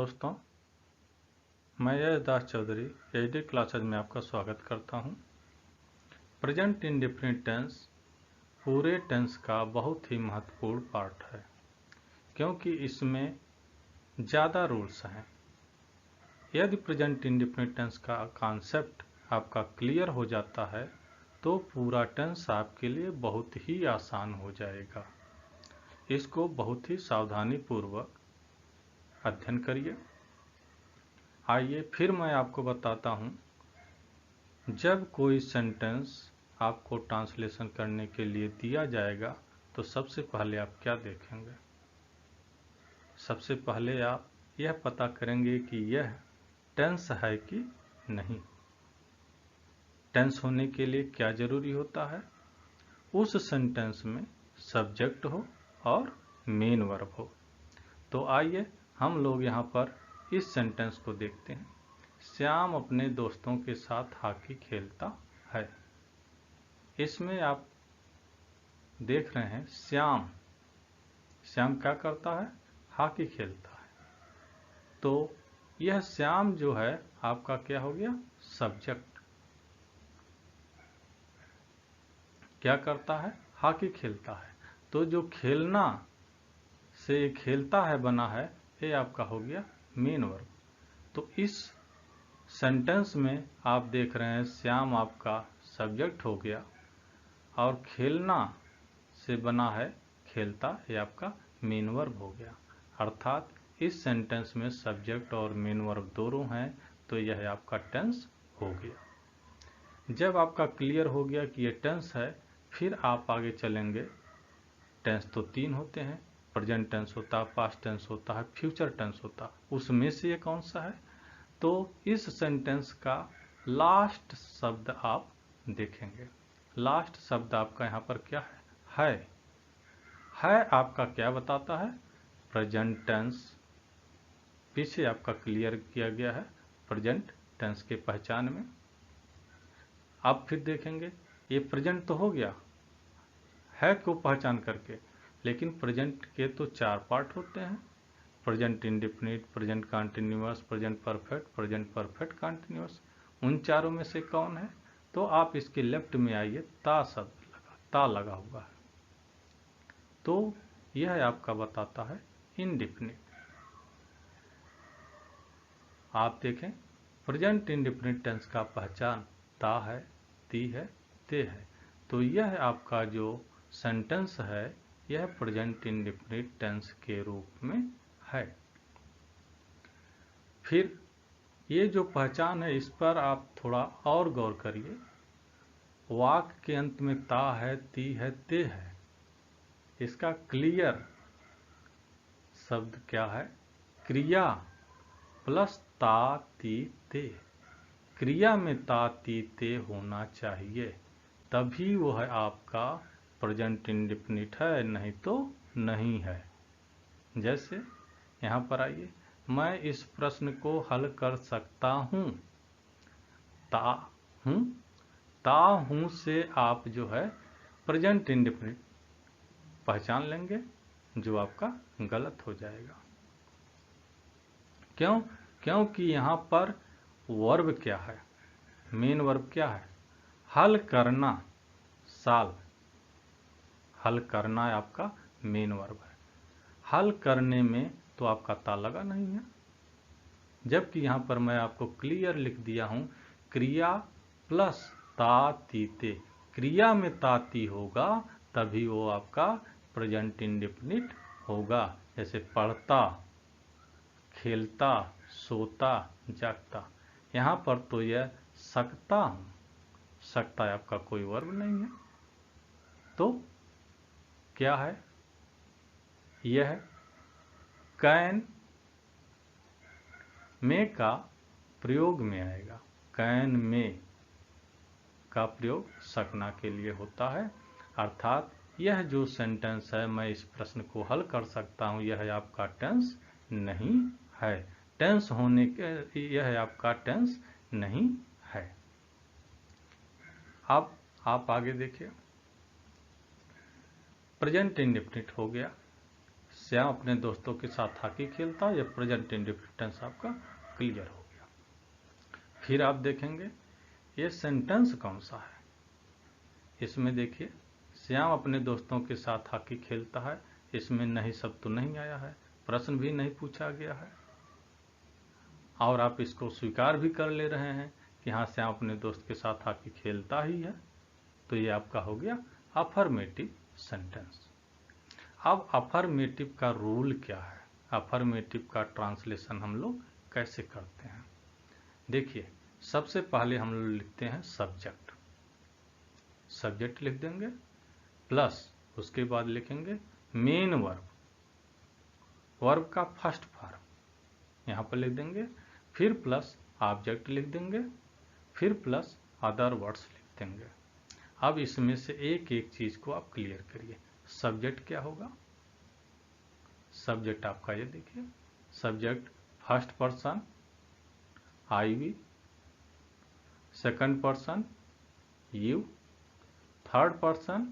दोस्तों, मैं यशदास Chaudhary HD classes में आपका स्वागत करता हूं। प्रेजेंट इंडेफिनिट टेंस पूरे टेंस का बहुत ही महत्वपूर्ण पार्ट है, क्योंकि इसमें ज़्यादा रूल्स हैं। यदि प्रेजेंट इंडेफिनिट टेंस का कॉन्सेप्ट आपका क्लियर हो जाता है तो पूरा टेंस आपके लिए बहुत ही आसान हो जाएगा। इसको बहुत ही सावधानी पूर्वक अध्ययन करिए। आइए फिर मैं आपको बताता हूँ, जब कोई सेंटेंस आपको ट्रांसलेशन करने के लिए दिया जाएगा तो सबसे पहले आप क्या देखेंगे? सबसे पहले आप यह पता करेंगे कि यह टेंस है कि नहीं। टेंस होने के लिए क्या जरूरी होता है? उस सेंटेंस में सब्जेक्ट हो और मेन वर्ब हो। तो आइए हम लोग यहाँ पर इस सेंटेंस को देखते हैं। श्याम अपने दोस्तों के साथ हॉकी खेलता है। इसमें आप देख रहे हैं श्याम क्या करता है? हॉकी खेलता है। तो यह श्याम जो है आपका क्या हो गया? सब्जेक्ट। क्या करता है? हॉकी खेलता है। तो जो खेलना से खेलता है बना है, ये आपका हो गया मेन वर्ब। तो इस सेंटेंस में आप देख रहे हैं श्याम आपका सब्जेक्ट हो गया और खेलना से बना है खेलता, ये आपका मेन वर्ब हो गया। अर्थात इस सेंटेंस में सब्जेक्ट और मेन वर्ब दोनों हैं, तो यह आपका टेंस हो गया। जब आपका क्लियर हो गया कि ये टेंस है, फिर आप आगे चलेंगे। टेंस तो 3 होते हैं, प्रेजेंट टेंस होता है, पास्ट टेंस होता है, फ्यूचर टेंस होता है। उसमें से ये कौन सा है? तो इस सेंटेंस का लास्ट शब्द आप देखेंगे। लास्ट शब्द आपका यहाँ पर क्या है? है आपका क्या बताता है? Present tense. पीछे आपका क्लियर किया गया है प्रेजेंट टेंस के पहचान में। अब फिर देखेंगे, ये प्रेजेंट तो हो गया है को पहचान करके, लेकिन प्रेजेंट के तो 4 पार्ट होते हैं। Present indefinite, present continuous, present perfect continuous. उन चारों में से कौन है? तो आप इसके लेफ्ट में आइए, ता शब्द ता लगा हुआ है, तो यह आपका बताता है इंडेफिनिट। आप देखें, प्रेजेंट इंडेफिनिट टेंस का पहचान ता है, ती है, ते है। तो यह आपका जो सेंटेंस है, यह प्रेजेंट इंडेफिनिट टेंस के रूप में है। फिर ये जो पहचान है, इस पर आप थोड़ा और गौर करिए। वाक्य के अंत में ता है, ती है, ते है। इसका क्लियर शब्द क्या है? क्रिया प्लस ता, ती, ते। क्रिया में ता, ती, ते होना चाहिए, तभी वह आपका प्रेजेंट इंडेफिनिट है, नहीं तो नहीं है। जैसे यहाँ पर आइए, मैं इस प्रश्न को हल कर सकता हूँ। ता हूँ, ता हूँ से आप जो है प्रेजेंट इंडेफिनिट पहचान लेंगे, जो आपका गलत हो जाएगा। क्यों? क्योंकि यहाँ पर वर्ब क्या है? मेन वर्ब क्या है? हल करना। साल हल करना आपका मेन वर्ब है। हल करने में तो आपका ता लगा नहीं है, जबकि यहाँ पर मैं आपको क्लियर लिख दिया हूँ क्रिया प्लस ता, ती, ते। क्रिया में ता, ती होगा तभी वो आपका प्रेजेंट इंडेफिनिट होगा। जैसे पढ़ता, खेलता, सोता, जागता। यहाँ पर तो यह सकता हूँ, सकता है आपका कोई वर्ब नहीं है, तो क्या है? यह कैन में का प्रयोग में आएगा। कैन में का प्रयोग सकना के लिए होता है। अर्थात यह जो सेंटेंस है, मैं इस प्रश्न को हल कर सकता हूँ, यह आपका टेंस नहीं है। टेंस होने के यह आपका टेंस नहीं है। अब आप आगे देखिए, प्रेजेंट इंडेफिनिट हो गया। श्याम अपने दोस्तों के साथ हॉकी खेलता, या प्रेजेंट इंडेफिनिट टेंस आपका क्लियर हो गया। फिर आप देखेंगे ये सेंटेंस कौन सा है। इसमें देखिए श्याम अपने दोस्तों के साथ हॉकी खेलता है, इसमें नहीं शब्द तो नहीं आया है, प्रश्न भी नहीं पूछा गया है, और आप इसको स्वीकार भी कर ले रहे हैं कि हाँ श्याम अपने दोस्त के साथ हॉकी खेलता ही है। तो ये आपका हो गया अफर्मेटिव सेंटेंस। अब अफर्मेटिव का रूल क्या है, अफर्मेटिव का ट्रांसलेशन हम लोग कैसे करते हैं। देखिए सबसे पहले हम लोग लिखते हैं सब्जेक्ट, सब्जेक्ट लिख देंगे, प्लस उसके बाद लिखेंगे मेन वर्ब, वर्ब का फर्स्ट फॉर्म यहाँ पर लिख देंगे, फिर प्लस ऑब्जेक्ट लिख देंगे, फिर प्लस अदर वर्ड्स लिख देंगे। अब इसमें से एक एक चीज को आप क्लियर करिए। सब्जेक्ट क्या होगा, सब्जेक्ट आपका ये देखिए, subject first person I we, second person you, third person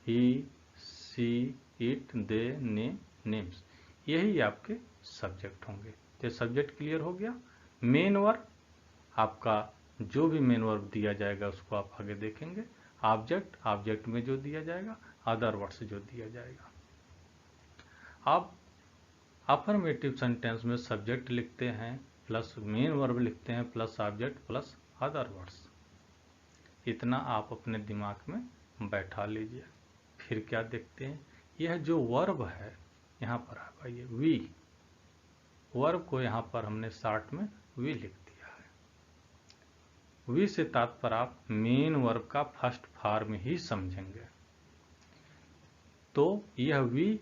he she it they names, यही आपके सब्जेक्ट होंगे। तो सब्जेक्ट क्लियर हो गया। मेन वर्ब आपका जो भी मेन वर्ब दिया जाएगा उसको आप आगे देखेंगे। ऑब्जेक्ट, ऑब्जेक्ट में जो दिया जाएगा, अदर वर्ड्स जो दिया जाएगा। अब अफर्मेटिव सेंटेंस में सब्जेक्ट लिखते हैं, प्लस मेन वर्ब लिखते हैं, plus object, plus other words. इतना आप अपने दिमाग में बैठा लीजिए। फिर क्या देखते हैं, यह जो वर्ब है यहाँ पर आपका ये वी, वर्ब को यहाँ पर हमने शॉर्ट में वी लिख दिया है। वी से तात्पर्य आप मेन वर्ब का फर्स्ट फॉर्म ही समझेंगे। तो यह वी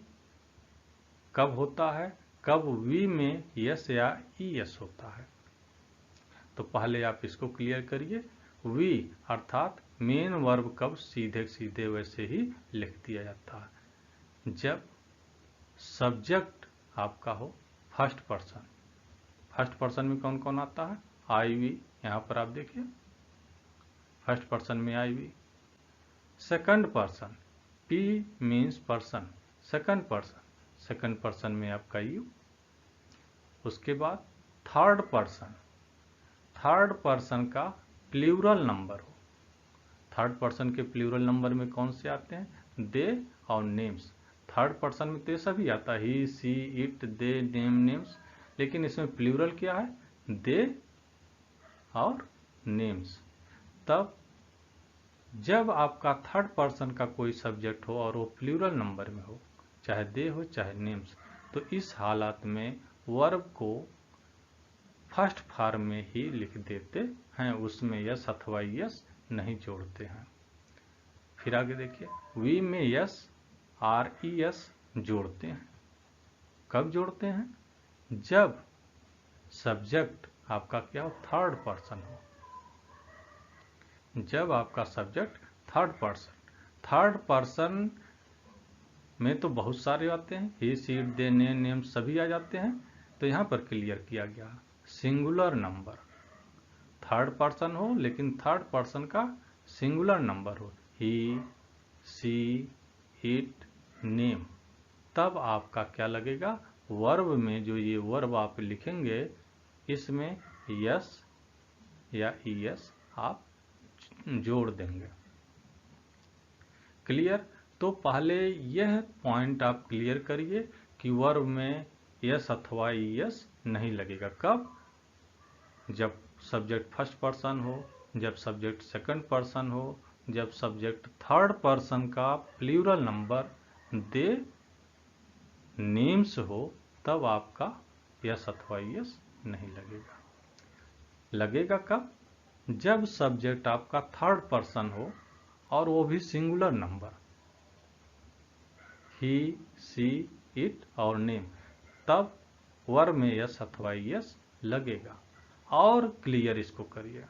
कब होता है, कब वी में यस या ई एस होता है। तो पहले आप इसको क्लियर करिए। वी अर्थात मेन वर्ब कब सीधे सीधे वैसे ही लिख दिया जाता है जब सब्जेक्ट आपका हो फर्स्ट पर्सन। फर्स्ट पर्सन में कौन कौन आता है, आई वी, यहाँ पर आप देखिए फर्स्ट पर्सन में I we. Second person, P means person, second person, second person में आपका यू। उसके बाद थर्ड पर्सन, थर्ड पर्सन का प्लूरल नंबर हो। थर्ड पर्सन के प्लूरल नंबर में कौन से आते हैं, दे और नेम्स। थर्ड पर्सन में तो सभी आता है, he she it they name names, लेकिन इसमें प्लूरल क्या है, दे और नेम्स। तब जब आपका थर्ड पर्सन का कोई सब्जेक्ट हो और वो प्लूरल नंबर में हो, चाहे दे हो चाहे नेम्स, तो इस हालत में वर्ब को फर्स्ट फॉर्म में ही लिख देते हैं, उसमें यस अथवा यस नहीं जोड़ते हैं। फिर आगे देखिए, वी में यस आर ई एस जोड़ते हैं। कब जोड़ते हैं, जब सब्जेक्ट आपका क्या हो, थर्ड पर्सन हो। जब आपका सब्जेक्ट थर्ड पर्सन में तो बहुत सारे आते हैं, ही सी इट दे नेम सभी आ जाते हैं। तो यहाँ पर क्लियर किया गया सिंगुलर नंबर, थर्ड पर्सन हो लेकिन थर्ड पर्सन का सिंगुलर नंबर हो, ही सी इट नेम, तब आपका क्या लगेगा, वर्ब में जो ये वर्ब आप लिखेंगे इसमें यस या ई एस आप जोड़ देंगे। क्लियर। तो पहले यह पॉइंट आप क्लियर करिए कि वर्ब में यस अथवा ई एस नहीं लगेगा। कब, जब सब्जेक्ट फर्स्ट पर्सन हो, जब सब्जेक्ट सेकंड पर्सन हो, जब सब्जेक्ट थर्ड पर्सन का प्लूरल नंबर दे नेम्स हो, तब आपका यस अथवा यस नहीं लगेगा। लगेगा कब, जब सब्जेक्ट आपका थर्ड पर्सन हो और वो भी singular number, he she it और नेम, तब वर्ब में यस अथवा यस लगेगा। और क्लियर इसको करिए,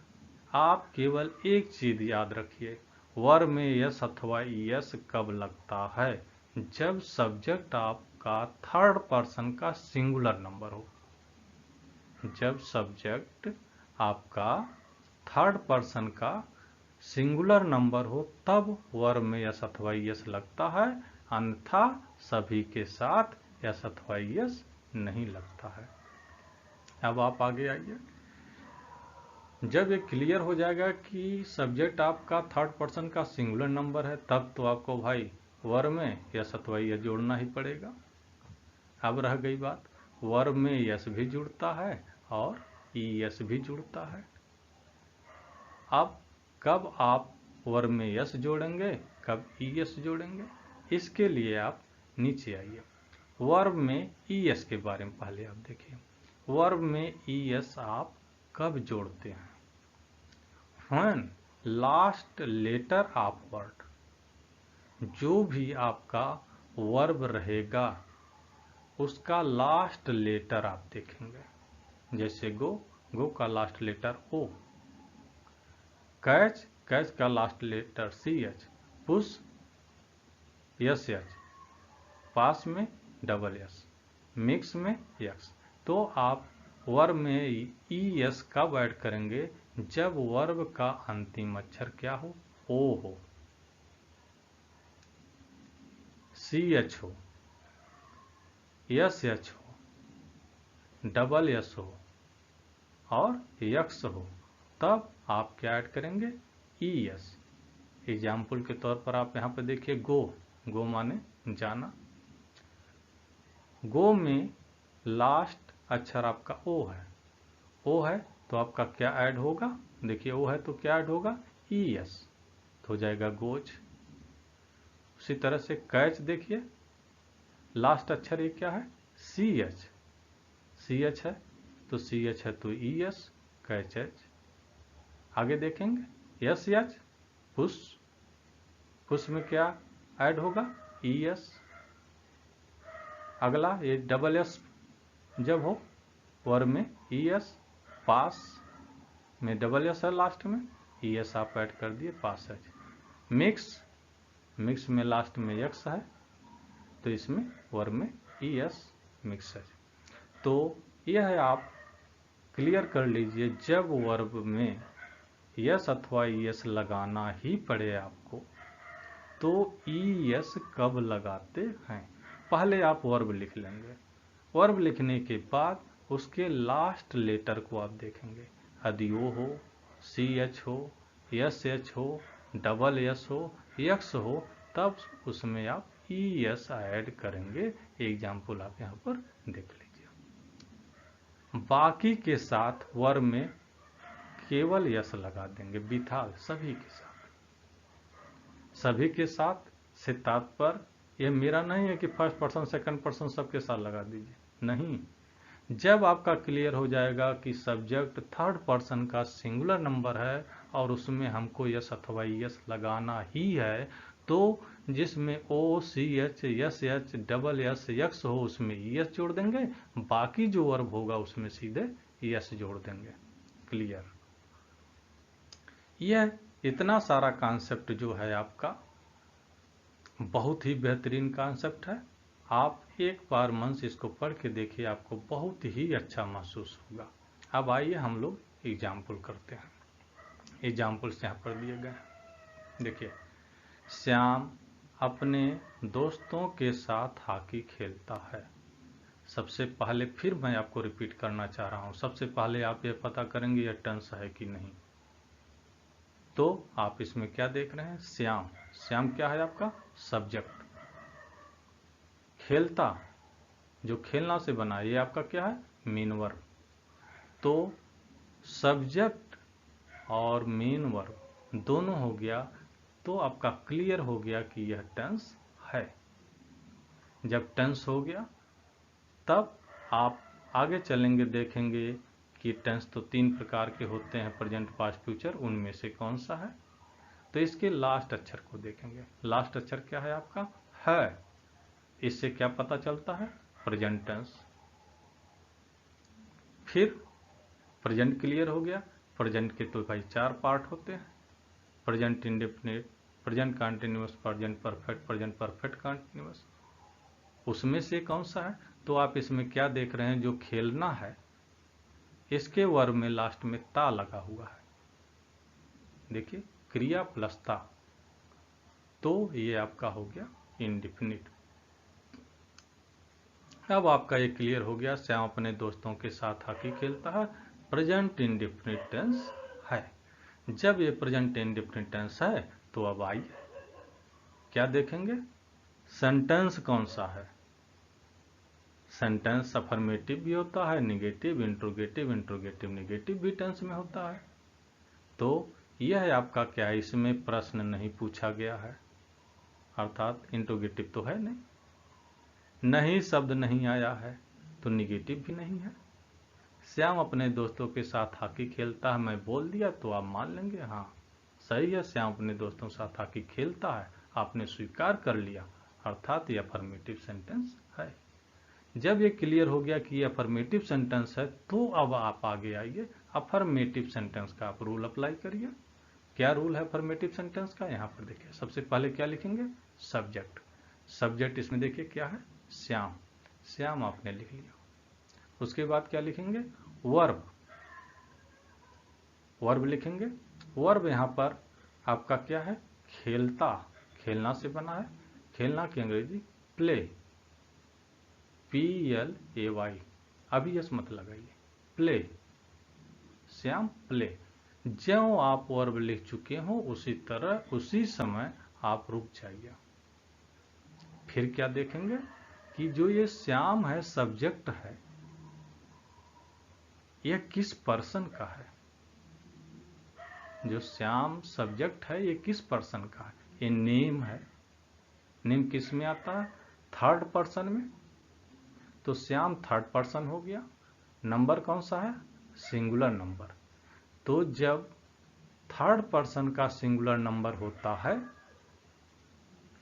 आप केवल एक चीज याद रखिए, वर्ब में यस अथवा यस कब लगता है, जब सब्जेक्ट आपका थर्ड पर्सन का सिंगुलर नंबर हो। जब सब्जेक्ट आपका थर्ड पर्सन का सिंगुलर नंबर हो तब वर्ब में यस अथवा यस लगता है, अन्यथा सभी के साथ एस अथवा एस नहीं लगता है। अब आप आगे आइए। जब ये क्लियर हो जाएगा कि सब्जेक्ट आपका थर्ड पर्सन का सिंगुलर नंबर है, तब तो आपको भाई वर्ब में यस अथवा एस जोड़ना ही पड़ेगा। अब रह गई बात, वर्ब में यस भी जुड़ता है और ईएस भी जुड़ता है। अब कब आप वर्ब में यस जोड़ेंगे, कब ईएस जोड़ेंगे, इसके लिए आप नीचे आइए। वर्ब में ईएस के बारे में पहले आप देखिए। वर्ब में ईएस आप कब जोड़ते हैं? When last letter of word, जो भी आपका वर्ब रहेगा उसका लास्ट लेटर आप देखेंगे। जैसे गो, गो का last letter O, catch, catch का last letter C H, push S H, pass में डबल एस, मिक्स में एक्स। तो आप वर्ब में ई एस कब ऐड करेंगे? जब वर्ब का अंतिम अक्षर क्या हो? ओ हो, सी एच हो, एस एच हो, डबल एस हो और यक्स हो, तब आप क्या ऐड करेंगे? E S. एग्जाम्पल के तौर पर आप यहाँ पे देखिए, गो, गो माने जाना। गो में लास्ट अक्षर आपका ओ है, ओ है तो आपका क्या ऐड होगा? देखिए ओ है तो क्या ऐड होगा? ई एस, तो हो जाएगा गोज। उसी तरह से कैच देखिए, लास्ट अक्षर ये क्या है? सी एच, सी एच है तो सी एच है तो ई एस, कैच एच। आगे देखेंगे यस एच, पुश, पुश में क्या ऐड होगा? E S. अगला ये डबल एस जब हो वर्ब में ई एस, पास में डबल एस है लास्ट में, ई एस आप ऐड कर दिए, पास एच। मिक्स, मिक्स में लास्ट में एक्स है तो इसमें वर्ब में ई एस, मिक्स एच। तो यह है, आप क्लियर कर लीजिए, जब वर्ब में यस अथवा एस लगाना ही पड़े आपको तो ई एस कब लगाते हैं? पहले आप वर्ब लिख लेंगे, वर्ब लिखने के बाद उसके लास्ट लेटर को आप देखेंगे। यदि ओ हो, सी एच हो, एस एच हो, डबल एस हो, एक्स हो, तब उसमें आप ई एस ऐड करेंगे। एग्जाम्पल आप यहाँ पर देख लीजिए। बाकी के साथ वर्ब में केवल यस लगा देंगे, विथाल, सभी के साथ। सभी के साथ से तात्पर्य यह मेरा नहीं है कि फर्स्ट पर्सन सेकंड पर्सन सबके साथ लगा दीजिए, नहीं। जब आपका क्लियर हो जाएगा कि सब्जेक्ट थर्ड पर्सन का सिंगुलर नंबर है और उसमें हमको यस अथवा यस लगाना ही है, तो जिसमें O, C H, S H, double S, X हो उसमें एस जोड़ देंगे, बाकी जो वर्ब होगा उसमें सीधे एस जोड़ देंगे। क्लियर? यह इतना सारा कॉन्सेप्ट जो है आपका बहुत ही बेहतरीन कॉन्सेप्ट है। आप एक बार मन से इसको पढ़ के देखिए, आपको बहुत ही अच्छा महसूस होगा। अब आइए हम लोग एग्जाम्पल करते हैं। एग्जाम्पल्स यहाँ पर दिए गए हैं। देखिए, श्याम अपने दोस्तों के साथ हॉकी खेलता है। सबसे पहले फिर मैं आपको रिपीट करना चाह रहा हूँ, सबसे पहले आप ये पता करेंगे यह टेंस है कि नहीं। तो आप इसमें क्या देख रहे हैं? श्याम, श्याम क्या है आपका? सब्जेक्ट। खेलता, जो खेलना से बना, ये आपका क्या है? Main verb. तो सब्जेक्ट और मेन वर्ब दोनों हो गया, तो आपका क्लियर हो गया कि यह टेंस है। जब टेंस हो गया तब आप आगे चलेंगे, देखेंगे कि टेंस तो 3 प्रकार के होते हैं, प्रेजेंट, पास्ट, फ्यूचर, उनमें से कौन सा है। तो इसके लास्ट अक्षर को देखेंगे। लास्ट अक्षर क्या है आपका? है। इससे क्या पता चलता है? Present tense. फिर प्रेजेंट क्लियर हो गया। प्रेजेंट के तो भाई 4 पार्ट होते हैं, present indefinite, present continuous, present perfect, present perfect continuous. उसमें से कौन सा है? तो आप इसमें क्या देख रहे हैं? जो खेलना है इसके वर्ब में लास्ट में ता लगा हुआ है। देखिए, क्रिया प्लस ता, तो ये आपका हो गया इंडेफिनिट। अब आपका ये क्लियर हो गया, श्याम अपने दोस्तों के साथ हॉकी खेलता है, प्रेजेंट इंडेफिनिट टेंस है। जब ये प्रेजेंट इंडेफिनिट टेंस है तो अब आइए क्या देखेंगे, सेंटेंस कौन सा है। सेंटेंस अफर्मेटिव भी होता है, निगेटिव, इंट्रोगेटिव, इंट्रोगेटिव निगेटिव भी टेंस में होता है। तो यह है आपका क्या है, इसमें प्रश्न नहीं पूछा गया है, अर्थात इंट्रोगेटिव तो है नहीं, नहीं शब्द नहीं आया है तो निगेटिव भी नहीं है। श्याम अपने दोस्तों के साथ हॉकी खेलता है, मैं बोल दिया तो आप मान लेंगे हाँ सही है, श्याम अपने दोस्तों के साथ हॉकी खेलता है, आपने स्वीकार कर लिया, अर्थात ये अफर्मेटिव सेंटेंस है। जब ये क्लियर हो गया कि ये अफर्मेटिव सेंटेंस है तो अब आप आगे आइए, अफर्मेटिव सेंटेंस का आप रूल अप्लाई करिए। क्या रूल है अफर्मेटिव सेंटेंस का, यहाँ पर देखिए, सबसे पहले क्या लिखेंगे, सब्जेक्ट। सब्जेक्ट इसमें देखिए क्या है, श्याम, श्याम आपने लिख लिया। उसके बाद क्या लिखेंगे, वर्ब, वर्ब लिखेंगे। वर्ब यहाँ पर आपका क्या है, खेलता, खेलना से बना है, खेलना की अंग्रेजी प्ले, PLAY, अभी यस मत लगाइए, प्ले, श्याम प्ले। ज्यों आप वर्ब लिख चुके हो उसी तरह उसी समय आप रुक जाइए। फिर क्या देखेंगे कि जो ये श्याम है सब्जेक्ट है, यह किस पर्सन का है। जो श्याम सब्जेक्ट है ये किस पर्सन का है, ये नेम है। नेम किस में आता है, थर्ड पर्सन में, तो श्याम थर्ड पर्सन हो गया। नंबर कौन सा है, सिंगुलर नंबर। तो जब थर्ड पर्सन का सिंगुलर नंबर होता है,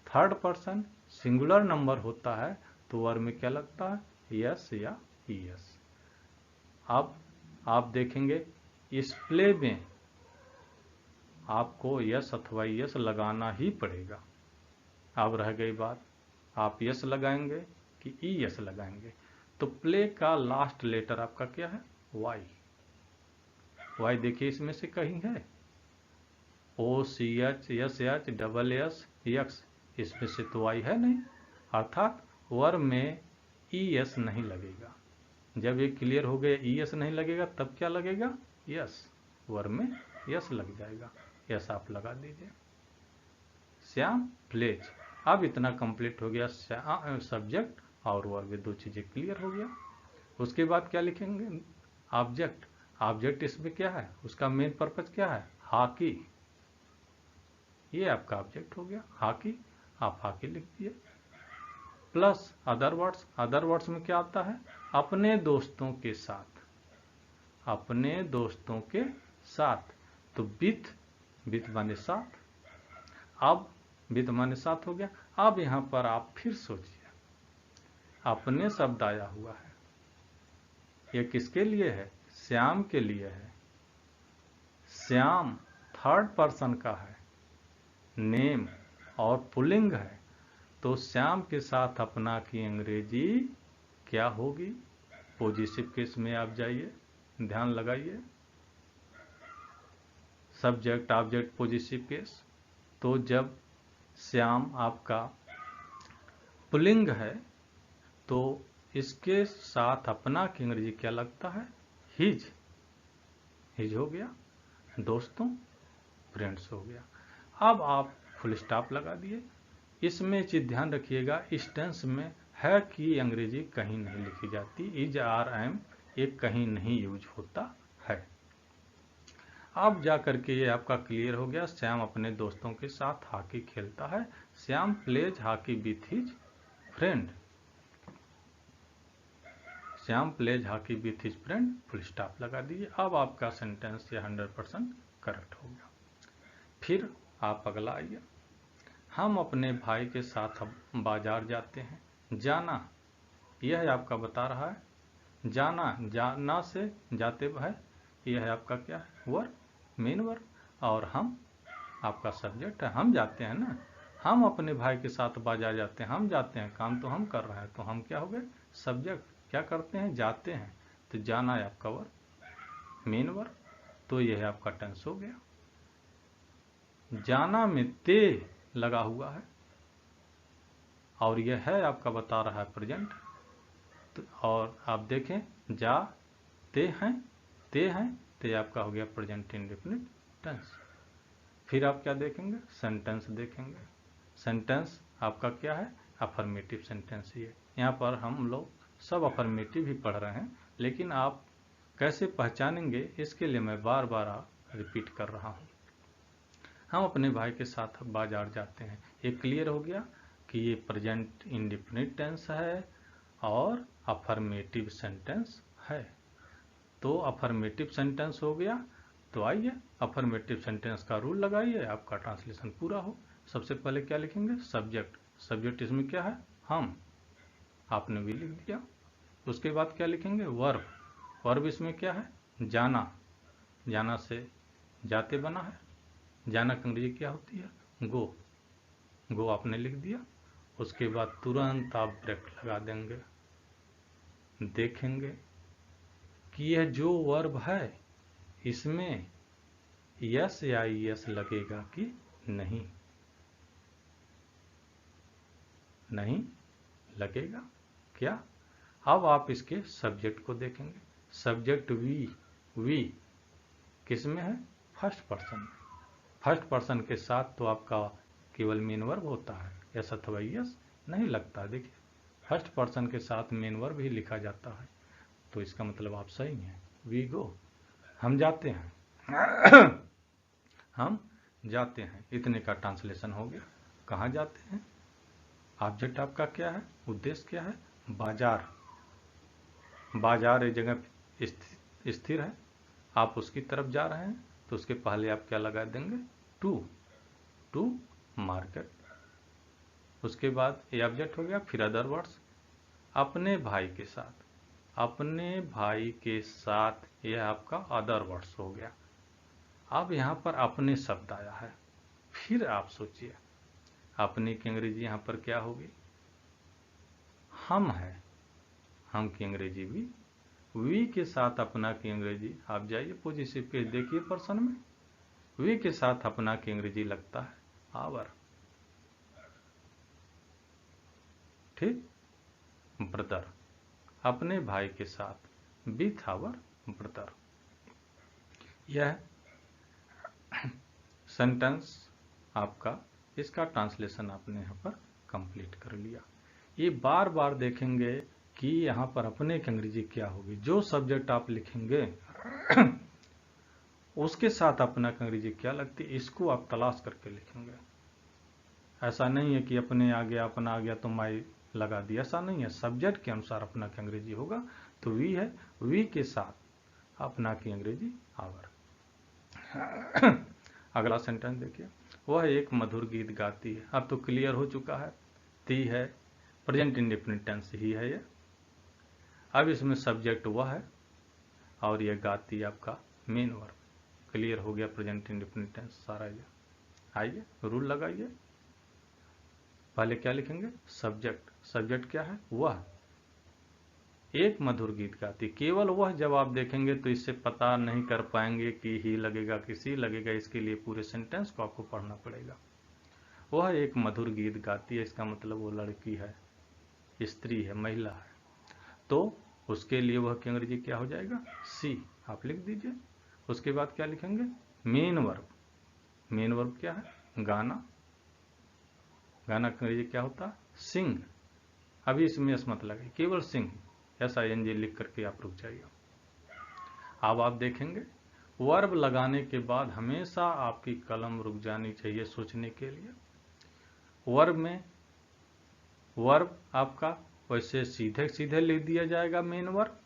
थर्ड पर्सन सिंगुलर नंबर होता है तो वर्ब में क्या लगता है, यस या ईएस। अब आप देखेंगे इस प्ले में आपको यस अथवा यस लगाना ही पड़ेगा। अब रह गई बात, आप यस लगाएंगे कि ई यस लगाएंगे। तो प्ले का लास्ट लेटर आपका क्या है, वाई। वाई देखिए इसमें से कहीं है, OCH SH double S x, इसमें से तो वाई है नहीं, अर्थात वर्ब में ES नहीं लगेगा। जब ये क्लियर हो गया ES नहीं लगेगा तब क्या लगेगा, यस, वर्ब में यस लग जाएगा, यस आप लगा दीजिए। श्याम प्लेज, अब इतना कंप्लीट हो गया, सब्जेक्ट और वर्ब, दो चीजें क्लियर हो गया। उसके बाद क्या लिखेंगे, ऑब्जेक्ट। ऑब्जेक्ट इसमें क्या है, उसका मेन पर्पज क्या है, हॉकी, ये आपका ऑब्जेक्ट हो गया हॉकी, आप हॉकी लिख दिए। Plus other words, other words में क्या आता है, अपने दोस्तों के साथ, अपने दोस्तों के साथ, तो विथ, विथ माने साथ। अब विथ माने साथ हो गया। अब यहां पर आप फिर सोचिए, अपने शब्द आया हुआ है, यह किसके लिए है, श्याम के लिए है। श्याम थर्ड पर्सन का है, नेम और पुल्लिंग है, तो श्याम के साथ अपना की अंग्रेजी क्या होगी, पॉजिटिव केस में आप जाइए, ध्यान लगाइए, सब्जेक्ट ऑब्जेक्ट पॉजिटिव केस। तो जब श्याम आपका पुल्लिंग है तो इसके साथ अपना की अंग्रेजी क्या लगता है, हिज, हिज हो गया, दोस्तों फ्रेंड्स हो गया। अब आप फुल स्टॉप लगा दिए। इसमें चीज ध्यान रखिएगा, इस टेंस में है की अंग्रेजी कहीं नहीं लिखी जाती, इज आर एम ये कहीं नहीं यूज होता है। अब जा करके ये आपका क्लियर हो गया, श्याम अपने दोस्तों के साथ हॉकी खेलता है, Shyam pledge hockey with his friend, Shyam pledge hockey with his friend, full stop लगा दीजिए। अब आपका सेंटेंस ये 100% करेक्ट हो गया। फिर आप अगला आइए, हम अपने भाई के साथ बाजार जाते हैं। जाना, यह आपका बता रहा है, जाना, जाना से जाते है, यह है आपका क्या है, वर्ब, मेन वर्ब, और हम आपका सब्जेक्ट है, हम जाते हैं ना, हम अपने भाई के साथ बाजार जाते हैं, हम जाते हैं, काम तो हम कर रहे हैं, तो हम क्या हो गए, सब्जेक्ट, क्या करते हैं, जाते हैं, तो जाना है आपका वर्ब, मेन वर्ब, तो यह है आपका टेंस हो गया। जाना में ते लगा हुआ है और यह है आपका बता रहा है प्रेजेंट, और आप देखें जाते हैं, ते आपका हो गया प्रेजेंट इंडेफिनिट टेंस। फिर आप क्या देखेंगे, सेंटेंस देखेंगे। सेंटेंस आपका क्या है, अफर्मेटिव सेंटेंस ही है। यहाँ पर हम लोग सब अफर्मेटिव ही पढ़ रहे हैं, लेकिन आप कैसे पहचानेंगे इसके लिए मैं बार बार रिपीट कर रहा हूँ। हम अपने भाई के साथ बाजार जाते हैं, ये क्लियर हो गया कि ये प्रेजेंट इंडेफिनिट टेंस है और अफर्मेटिव सेंटेंस है। तो अफर्मेटिव सेंटेंस हो गया। तो आइए अफर्मेटिव सेंटेंस का रूल लगाइए, आपका ट्रांसलेशन पूरा हो। सबसे पहले क्या लिखेंगे, सब्जेक्ट। सब्जेक्ट इसमें क्या है, हम, आपने भी लिख दिया। उसके बाद क्या लिखेंगे, वर्ब। वर्ब इसमें क्या है, जाना। जाना से जाते बना है। जाना की अंग्रेजी क्या होती है, गो। गो आपने लिख दिया। उसके बाद तुरंत आप ब्रेक लगा देंगे, देखेंगे कि यह जो वर्ब है इसमें यस या यस लगेगा कि नहीं। नहीं लगेगा क्या। अब आप इसके सब्जेक्ट को देखेंगे। सब्जेक्ट वी किस में है, फर्स्ट पर्सन में। फर्स्ट पर्सन के साथ तो आपका केवल मेन वर्ब होता है, यस अथवा यस नहीं लगता। देखिए फर्स्ट पर्सन के साथ मेन वर्ब ही लिखा जाता है, तो इसका मतलब आप सही हैं। वी गो, हम जाते हैं। हम जाते हैं, इतने का ट्रांसलेशन हो गया। कहाँ जाते हैं, ऑब्जेक्ट आपका क्या है, उद्देश्य क्या है, बाजार। बाजार एक जगह स्थिर है, आप उसकी तरफ जा रहे हैं, तो उसके पहले आप क्या लगा देंगे, टू मार्केट। उसके बाद ये ऑब्जेक्ट हो गया। फिर अदर वर्ड्स, अपने भाई के साथ। अपने भाई के साथ यह आपका अदर वर्ड्स हो गया। अब यहाँ पर अपने शब्द आया है। फिर आप सोचिए अपने की अंग्रेजी यहाँ पर क्या होगी, हम है। हम की अंग्रेजी वी के साथ अपना की अंग्रेजी, आप जाइए पॉजिटिव पेज देखिए पर्सन में, वी के साथ अपना की अंग्रेजी लगता है आवर। ठीक, ब्रदर, अपने भाई के साथ विथ आवर ब्रदर। यह सेंटेंस आपका, इसका ट्रांसलेशन आपने यहाँ पर कंप्लीट कर लिया। ये बार बार देखेंगे कि यहाँ पर अपने की अंग्रेजी क्या होगी। जो सब्जेक्ट आप लिखेंगे उसके साथ अपना की अंग्रेजी क्या लगती है, इसको आप तलाश करके लिखेंगे। ऐसा नहीं है कि अपने आ गया, अपना आ गया तो माई लगा दिया, ऐसा नहीं है। सब्जेक्ट के अनुसार अपना की अंग्रेजी होगा। तो वी है, वी के साथ अपना की अंग्रेजी आवर। अगला सेंटेंस देखिए, वह एक मधुर गीत गाती है। अब तो क्लियर हो चुका है, ती है, प्रेजेंट इंडेफिनिट टेंस ही है ये। अब इसमें सब्जेक्ट वह है और ये गाती आपका मेन वर्ब। क्लियर हो गया, प्रेजेंट इंडेफिनिट टेंस सारा ये। आइए रूल लगाइए। पहले क्या लिखेंगे, सब्जेक्ट। सब्जेक्ट क्या है, वह एक मधुर गीत गाती। केवल वह जब आप देखेंगे तो इससे पता नहीं कर पाएंगे कि ही लगेगा कि सी लगेगा। इसके लिए पूरे सेंटेंस को आपको पढ़ना पड़ेगा। वह एक मधुर गीत गाती है, इसका मतलब वो लड़की है, स्त्री है, महिला है। तो उसके लिए वह की अंग्रेजी क्या हो जाएगा, सी, आप लिख दीजिए। उसके बाद क्या लिखेंगे, मेन वर्ब। मेन वर्ब क्या है, गाना। गाना की अंग्रेजी क्या होता है, सिंग। अभी इसमें एस मत लगे, केवल सिंग, SING लिख करके आप रुक जाइए। अब आप देखेंगे वर्ब लगाने के बाद हमेशा आपकी कलम रुक जानी चाहिए सोचने के लिए। वर्ब में, वर्ब आपका वैसे सीधे सीधे लिख दिया जाएगा मेन वर्ब,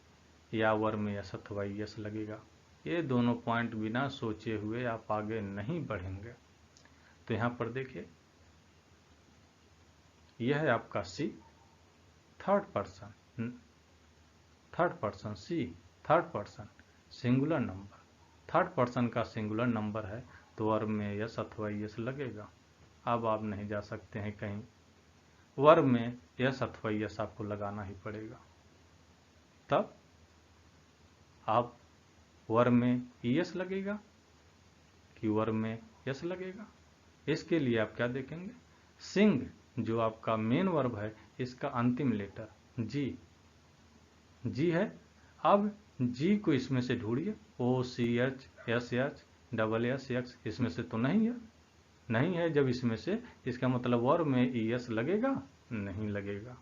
या वर्ब में यस अथवा यस लगेगा। ये दोनों पॉइंट बिना सोचे हुए आप आगे नहीं बढ़ेंगे। तो यहाँ पर देखिए, यह है आपका she, third person she, third person singular number. Third person का सिंगुलर नंबर है तो वर्ब में यस अथवा यस लगेगा। अब आप नहीं जा सकते हैं कहीं, वर्ब में यस अथवा यस आपको लगाना ही पड़ेगा। तब आप वर्ब में यस लगेगा कि वर्ब में यस लगेगा। इसके लिए आप क्या देखेंगे, सिंग जो आपका मेन वर्ब है, इसका अंतिम लेटर जी जी है। अब जी को इसमें से ढूंढिए, OCH SH इसमें से तो नहीं है, नहीं है। जब इसमें से, इसका मतलब वर्ब में ES लगेगा? नहीं लगेगा।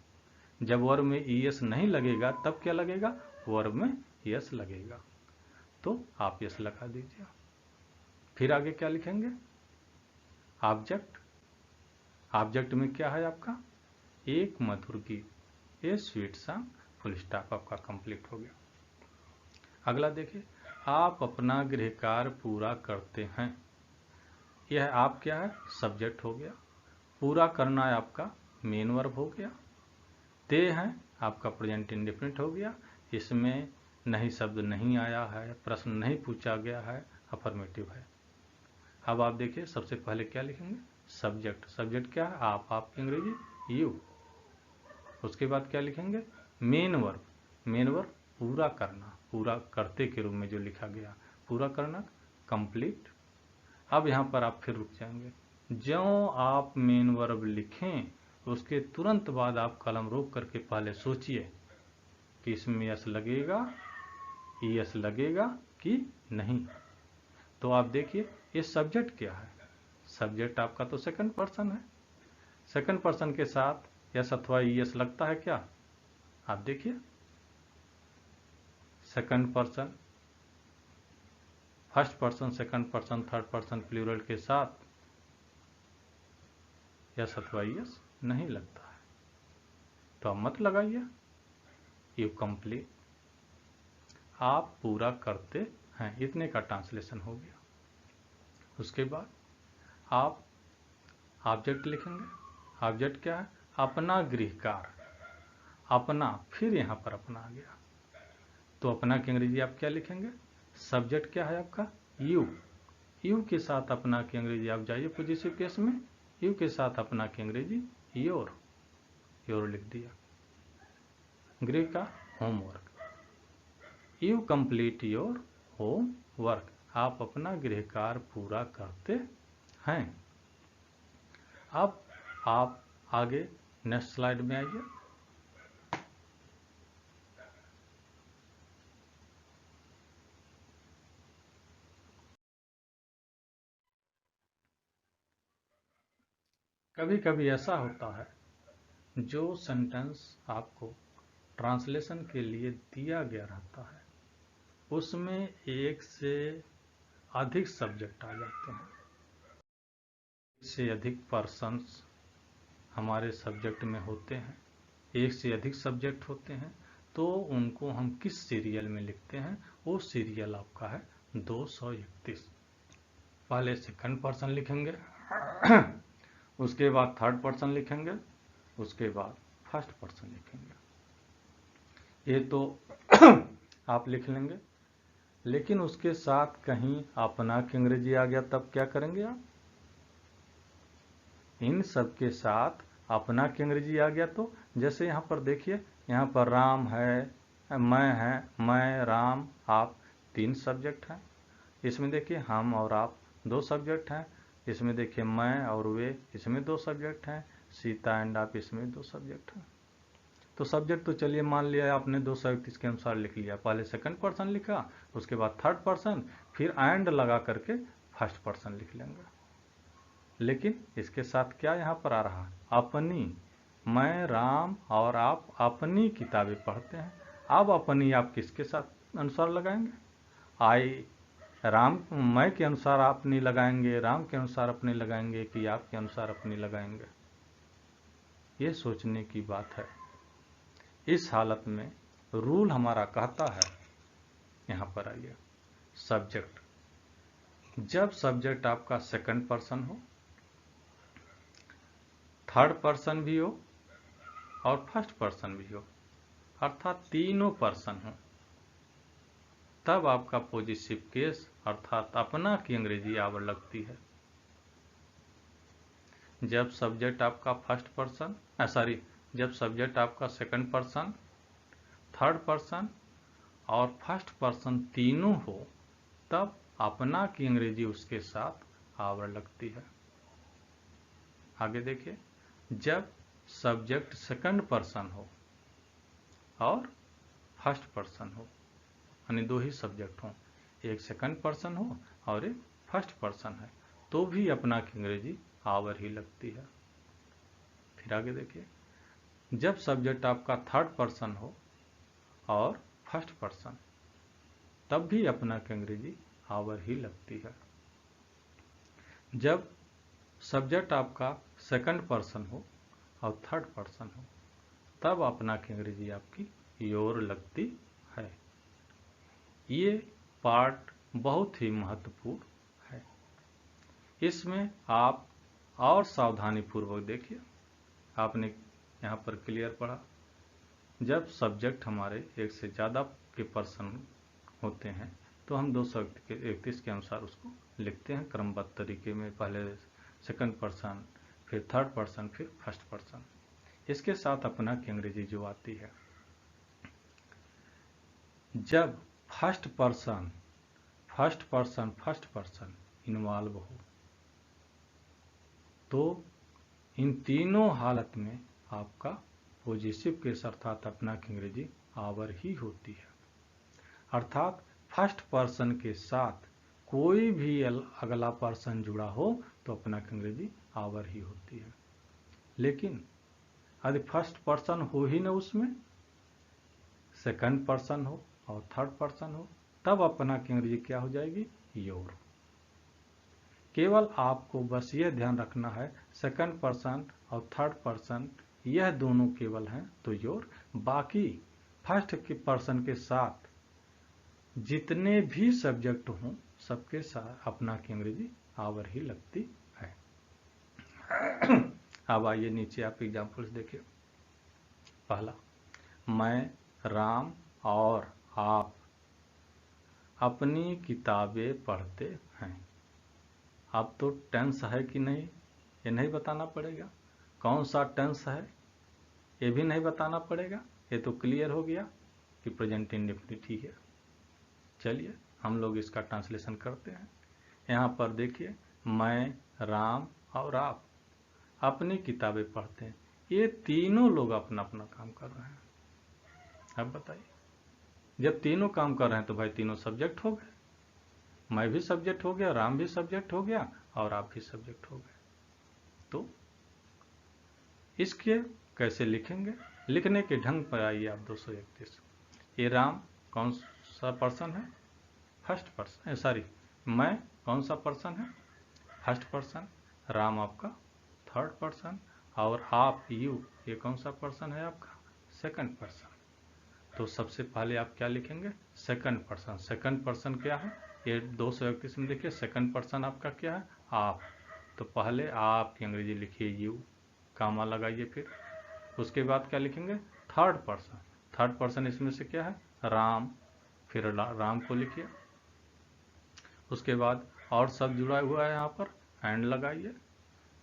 जब वर्ब में ES नहीं लगेगा तब क्या लगेगा? वर्ब में ES लगेगा। तो आप यस लगा दीजिए। फिर आगे क्या लिखेंगे? ऑब्जेक्ट। ऑब्जेक्ट में क्या है आपका? एक मधुर गीत, ए स्वीट सॉन्ग, फुल स्टॉप आपका कंप्लीट हो गया। अगला देखिए, आप अपना गृह कार्य पूरा करते हैं। यह आप क्या है? सब्जेक्ट हो गया। पूरा करना है आपका मेन वर्ब हो गया। ते हैं आपका प्रेजेंट इंडेफिनिट हो गया। इसमें नहीं शब्द नहीं आया है, प्रश्न नहीं पूछा गया है, अफर्मेटिव है। अब आप देखिए, सबसे पहले क्या लिखेंगे? सब्जेक्ट। सब्जेक्ट क्या है? आप, आपकी अंग्रेजी यू। उसके बाद क्या लिखेंगे? Main verb. मेन वर्ब पूरा करना, पूरा करते के रूप में जो लिखा गया, पूरा करना, कंप्लीट। अब यहाँ पर आप फिर रुक जाएंगे। ज्यों आप मेन वर्ब लिखें उसके तुरंत बाद आप कलम रोक करके पहले सोचिए कि इसमें यस लगेगा, ES लगेगा कि नहीं। तो आप देखिए, ये सब्जेक्ट क्या है? सब्जेक्ट आपका तो सेकंड पर्सन है। सेकंड पर्सन के साथ यस अथवा ES लगता है क्या? आप देखिए, second person, first person, second person, third person plural के साथ यस अथवा ES नहीं लगता है। तो आप मत लगाइए। यू कंप्लीट, आप पूरा करते हैं, इतने का ट्रांसलेशन हो गया। उसके बाद आप ऑब्जेक्ट लिखेंगे। ऑब्जेक्ट क्या है? अपना गृह कार्य। अपना, फिर यहाँ पर अपना आ गया, तो अपना की अंग्रेजी आप क्या लिखेंगे? सब्जेक्ट क्या है आपका? यू। यू के साथ अपना की अंग्रेजी आप जाइए पॉजिटिव केस में, यू के साथ अपना की अंग्रेजी योर। योर लिख दिया। गृह का homework, you complete your home work. आप अपना गृह कार्य पूरा करते हैं। अब आप आगे नेक्स्ट स्लाइड में आइए। कभी कभी ऐसा होता है, जो सेंटेंस आपको ट्रांसलेशन के लिए दिया गया रहता है उसमें एक से अधिक सब्जेक्ट आ जाते हैं, एक से अधिक पर्सन्स हमारे सब्जेक्ट में होते हैं, एक से अधिक सब्जेक्ट होते हैं। तो उनको हम किस सीरियल में लिखते हैं? वो सीरियल आपका है 231। पहले सेकंड पर्सन लिखेंगे, उसके बाद थर्ड पर्सन लिखेंगे, उसके बाद फर्स्ट पर्सन लिखेंगे। ये तो आप लिख लेंगे, लेकिन उसके साथ कहीं अपना की अंग्रेजी आ गया तब क्या करेंगे आप? इन सब के साथ अपना की अंग्रेजी आ गया तो जैसे यहाँ पर देखिए, यहाँ पर राम है, मैं है, मैं, राम, आप, तीन सब्जेक्ट हैं। इसमें देखिए हम और आप दो सब्जेक्ट हैं। इसमें देखिए मैं और वे, इसमें दो सब्जेक्ट हैं। सीता एंड आप, इसमें दो सब्जेक्ट हैं। तो सब्जेक्ट तो चलिए मान लिया आपने 231 के अनुसार लिख लिया। पहले सेकंड पर्सन लिखा, उसके बाद थर्ड पर्सन, फिर एंड लगा करके फर्स्ट पर्सन लिख लेंगे। लेकिन इसके साथ क्या यहाँ पर आ रहा है? अपनी। मैं, राम और आप अपनी किताबें पढ़ते हैं। अब अपनी आप किसके साथ अनुसार लगाएंगे? आई, राम, मैं के अनुसार अपनी लगाएंगे, राम के अनुसार अपनी लगाएंगे, कि आप के अनुसार अपनी लगाएंगे? ये सोचने की बात है। इस हालत में रूल हमारा कहता है, यहाँ पर आइए, सब्जेक्ट। जब सब्जेक्ट आपका सेकंड पर्सन हो, थर्ड पर्सन भी हो और फर्स्ट पर्सन भी हो, अर्थात तीनों पर्सन हो, तब आपका पॉजिटिव केस अर्थात अपना की अंग्रेजी आवर लगती है। जब सब्जेक्ट आपका फर्स्ट पर्सन, जब सब्जेक्ट आपका सेकंड पर्सन, थर्ड पर्सन और फर्स्ट पर्सन तीनों हो, तब अपना की अंग्रेजी उसके साथ आवर लगती है। आगे देखिए, जब सब्जेक्ट सेकंड पर्सन हो और फर्स्ट पर्सन हो, यानी दो ही सब्जेक्ट हों, एक सेकंड पर्सन हो और एक फर्स्ट पर्सन है, तो भी अपना की अंग्रेजी आवर ही लगती है। फिर आगे देखिए, जब सब्जेक्ट आपका थर्ड पर्सन हो और फर्स्ट पर्सन, तब भी अपना की अंग्रेजी आवर ही लगती है। जब सब्जेक्ट आपका सेकंड पर्सन हो और थर्ड पर्सन हो, तब अपना की अंग्रेजी आपकी योर लगती है। ये पार्ट बहुत ही महत्वपूर्ण है, इसमें आप और सावधानी पूर्वक देखिए। आपने यहाँ पर क्लियर पढ़ा, जब सब्जेक्ट हमारे एक से ज़्यादा के पर्सन होते हैं तो हम 231 के अनुसार उसको लिखते हैं क्रमबद्ध तरीके में, पहले सेकंड पर्सन, फिर थर्ड पर्सन, फिर फर्स्ट पर्सन। इसके साथ अपना की अंग्रेजी जो आती है, जब फर्स्ट पर्सन इन्वॉल्व हो, तो इन तीनों हालत में आपका पॉजिटिव केस अर्थात अपना की अंग्रेजी आवर ही होती है। अर्थात फर्स्ट पर्सन के साथ कोई भी अगला पर्सन जुड़ा हो तो अपना की अंग्रेजी आवर ही होती है। लेकिन यदि फर्स्ट पर्सन हो ही न, उसमें सेकंड पर्सन हो और थर्ड पर्सन हो, तब अपना की अंग्रेजी क्या हो जाएगी? योर। केवल आपको बस यह ध्यान रखना है, सेकंड पर्सन और थर्ड पर्सन यह दोनों केवल हैं तो योर, बाकी फर्स्ट के पर्सन के साथ जितने भी सब्जेक्ट हों सबके साथ अपना की अंग्रेजी आवर ही लगती है। अब आइए नीचे आप एग्जाम्पल्स देखिए। पहला, मैं, राम और आप अपनी किताबें पढ़ते हैं। अब तो टेंस है कि नहीं ये नहीं बताना पड़ेगा, कौन सा टेंस है ये भी नहीं बताना पड़ेगा, ये तो क्लियर हो गया कि प्रेजेंट इंडेफिनिट ही है। चलिए हम लोग इसका ट्रांसलेशन करते हैं। यहाँ पर देखिए, मैं, राम और आप अपनी किताबें पढ़ते हैं, ये तीनों लोग अपना अपना काम कर रहे हैं। अब बताइए, जब तीनों काम कर रहे हैं तो भाई तीनों सब्जेक्ट हो गए, मैं भी सब्जेक्ट हो गया, राम भी सब्जेक्ट हो गया और आप भी सब्जेक्ट हो गए। तो इसके कैसे लिखेंगे? लिखने के ढंग पर आइए आप 231। ये राम कौन सा पर्सन है? फर्स्ट पर्सन, सॉरी, मैं कौन सा पर्सन है? First person. राम आपका थर्ड पर्सन और आप यू ये कौन सा पर्सन है आपका? Second person. तो सबसे पहले आप क्या लिखेंगे? Second person. सेकंड पर्सन क्या है? ये 231 में देखिए, सेकंड पर्सन आपका क्या है? आप। तो पहले आप की अंग्रेजी लिखिए यू, कामा लगाइए, फिर उसके बाद क्या लिखेंगे? Third person. थर्ड पर्सन इसमें से क्या है? राम, फिर राम को लिखिए। उसके बाद और सब जुड़ा हुआ है यहाँ पर, एंड लगाइए।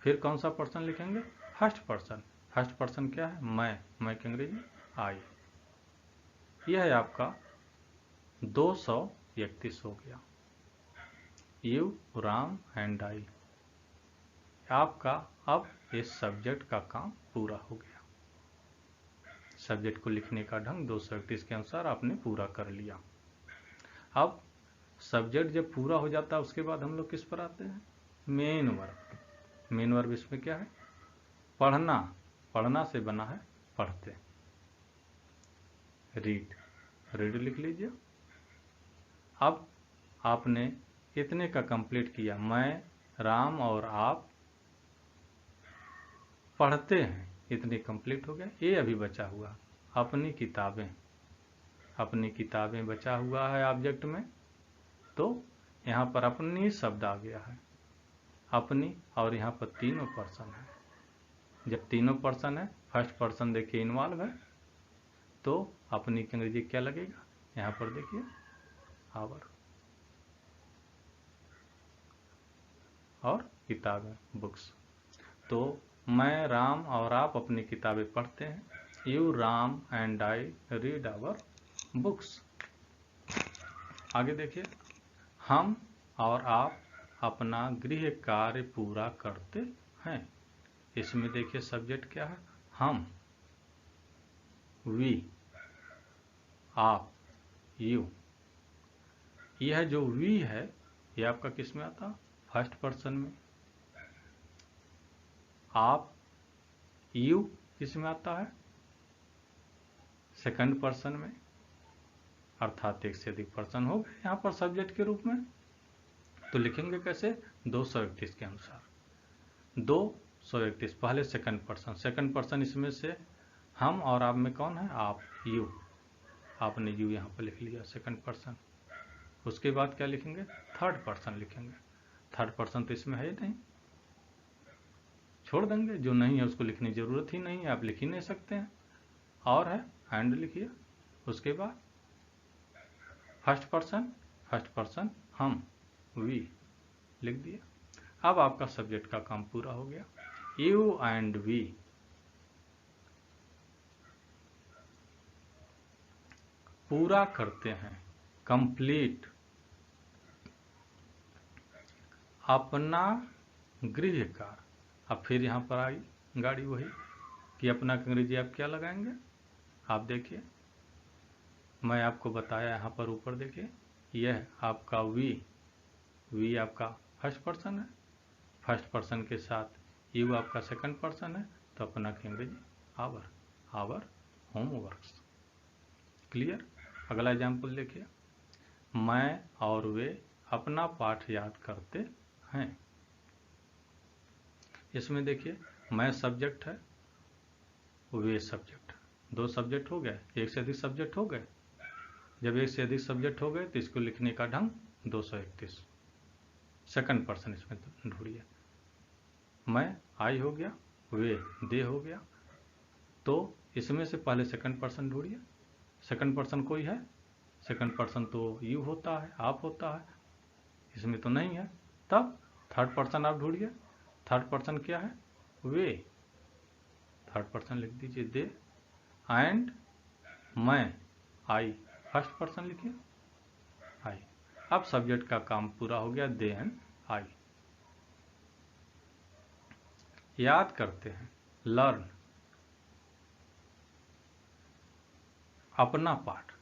फिर कौन सा पर्सन लिखेंगे? First person. फर्स्ट पर्सन क्या है? मैं की अंग्रेजी आई। यह है आपका 231 हो गया। यू, राम एंड आई। आपका अब इस सब्जेक्ट का काम पूरा हो गया। सब्जेक्ट को लिखने का ढंग 231 के अनुसार आपने पूरा कर लिया। अब सब्जेक्ट जब पूरा हो जाता है उसके बाद हम लोग किस पर आते हैं? Main verb. मेन वर्ब इसमें क्या है? पढ़ना। पढ़ना से बना है पढ़ते। रीड, रीड लिख लीजिए। अब आपने इतने का कंप्लीट किया, मैं, राम और आप पढ़ते हैं, इतने कंप्लीट हो गया। ये अभी बचा हुआ अपनी किताबें। अपनी किताबें बचा हुआ है ऑब्जेक्ट में, तो यहाँ पर अपनी शब्द आ गया है, अपनी, और यहाँ पर तीनों पर्सन है। जब तीनों पर्सन है, फर्स्ट पर्सन देखिए इन्वॉल्व है, तो अपनी की अंग्रेजी क्या लगेगा? यहाँ पर देखिए आवर, और किताबें बुक्स। तो मैं, राम और आप अपनी किताबें पढ़ते हैं। You, Ram and I read our books. आगे देखिए, हम और आप अपना गृह कार्य पूरा करते हैं। इसमें देखिए सब्जेक्ट क्या है? हम, वी, आप, यू। यह जो वी है ये आपका किस में आता? फर्स्ट पर्सन में। आप, यू किस में आता है? सेकंड पर्सन में, अर्थात एक से अधिक पर्सन हो गए यहाँ पर सब्जेक्ट के रूप में। तो लिखेंगे कैसे? 231 के अनुसार। 231 पहले सेकंड पर्सन इसमें से हम और आप में कौन है? आप, यू। आपने यू यहाँ पर लिख लिया सेकंड पर्सन। उसके बाद क्या लिखेंगे? थर्ड पर्सन लिखेंगे। थर्ड पर्सन तो इसमें है ही नहीं, छोड़ देंगे, जो नहीं है उसको लिखने की जरूरत ही नहीं है, आप लिख ही नहीं सकते हैं। और है एंड लिखिए। उसके बाद फर्स्ट पर्सन हम, वी लिख दिया। अब आपका सब्जेक्ट का काम पूरा हो गया। यू एंड वी पूरा करते हैं, कंप्लीट अपना गृह कार्य। अब फिर यहाँ पर आई गाड़ी वही कि अपना की अंग्रेजी आप क्या लगाएंगे? आप देखिए, मैं आपको बताया यहाँ पर ऊपर देखिए, यह आपका वी आपका फर्स्ट पर्सन है, फर्स्ट पर्सन के साथ यू आपका सेकंड पर्सन है, तो अपना की अंग्रेजी आवर होमवर्क्स। क्लियर? अगला एग्जाम्पल देखिए, मैं और वे अपना पाठ याद करते हैं। इसमें देखिए, मैं सब्जेक्ट है, वे सब्जेक्ट है, दो सब्जेक्ट हो गए, एक से अधिक सब्जेक्ट हो गए। जब एक से अधिक सब्जेक्ट हो गए तो इसको लिखने का ढंग 231 सेकंड पर्सन इसमें ढूंढिए। मैं आई हो गया, वे दे हो गया, तो इसमें से पहले सेकंड पर्सन ढूंढिए। सेकंड पर्सन कोई है? सेकंड पर्सन तो यू होता है, आप होता है, इसमें तो नहीं है। तब थर्ड पर्सन आप ढूंढिए। थर्ड पर्सन क्या है? वे। थर्ड पर्सन लिख दीजिए दे। एंड मैं, आई, फर्स्ट पर्सन लिखिए आई। अब सब्जेक्ट का काम पूरा हो गया, दे एंड आई। याद करते हैं, लर्न अपना पाठ।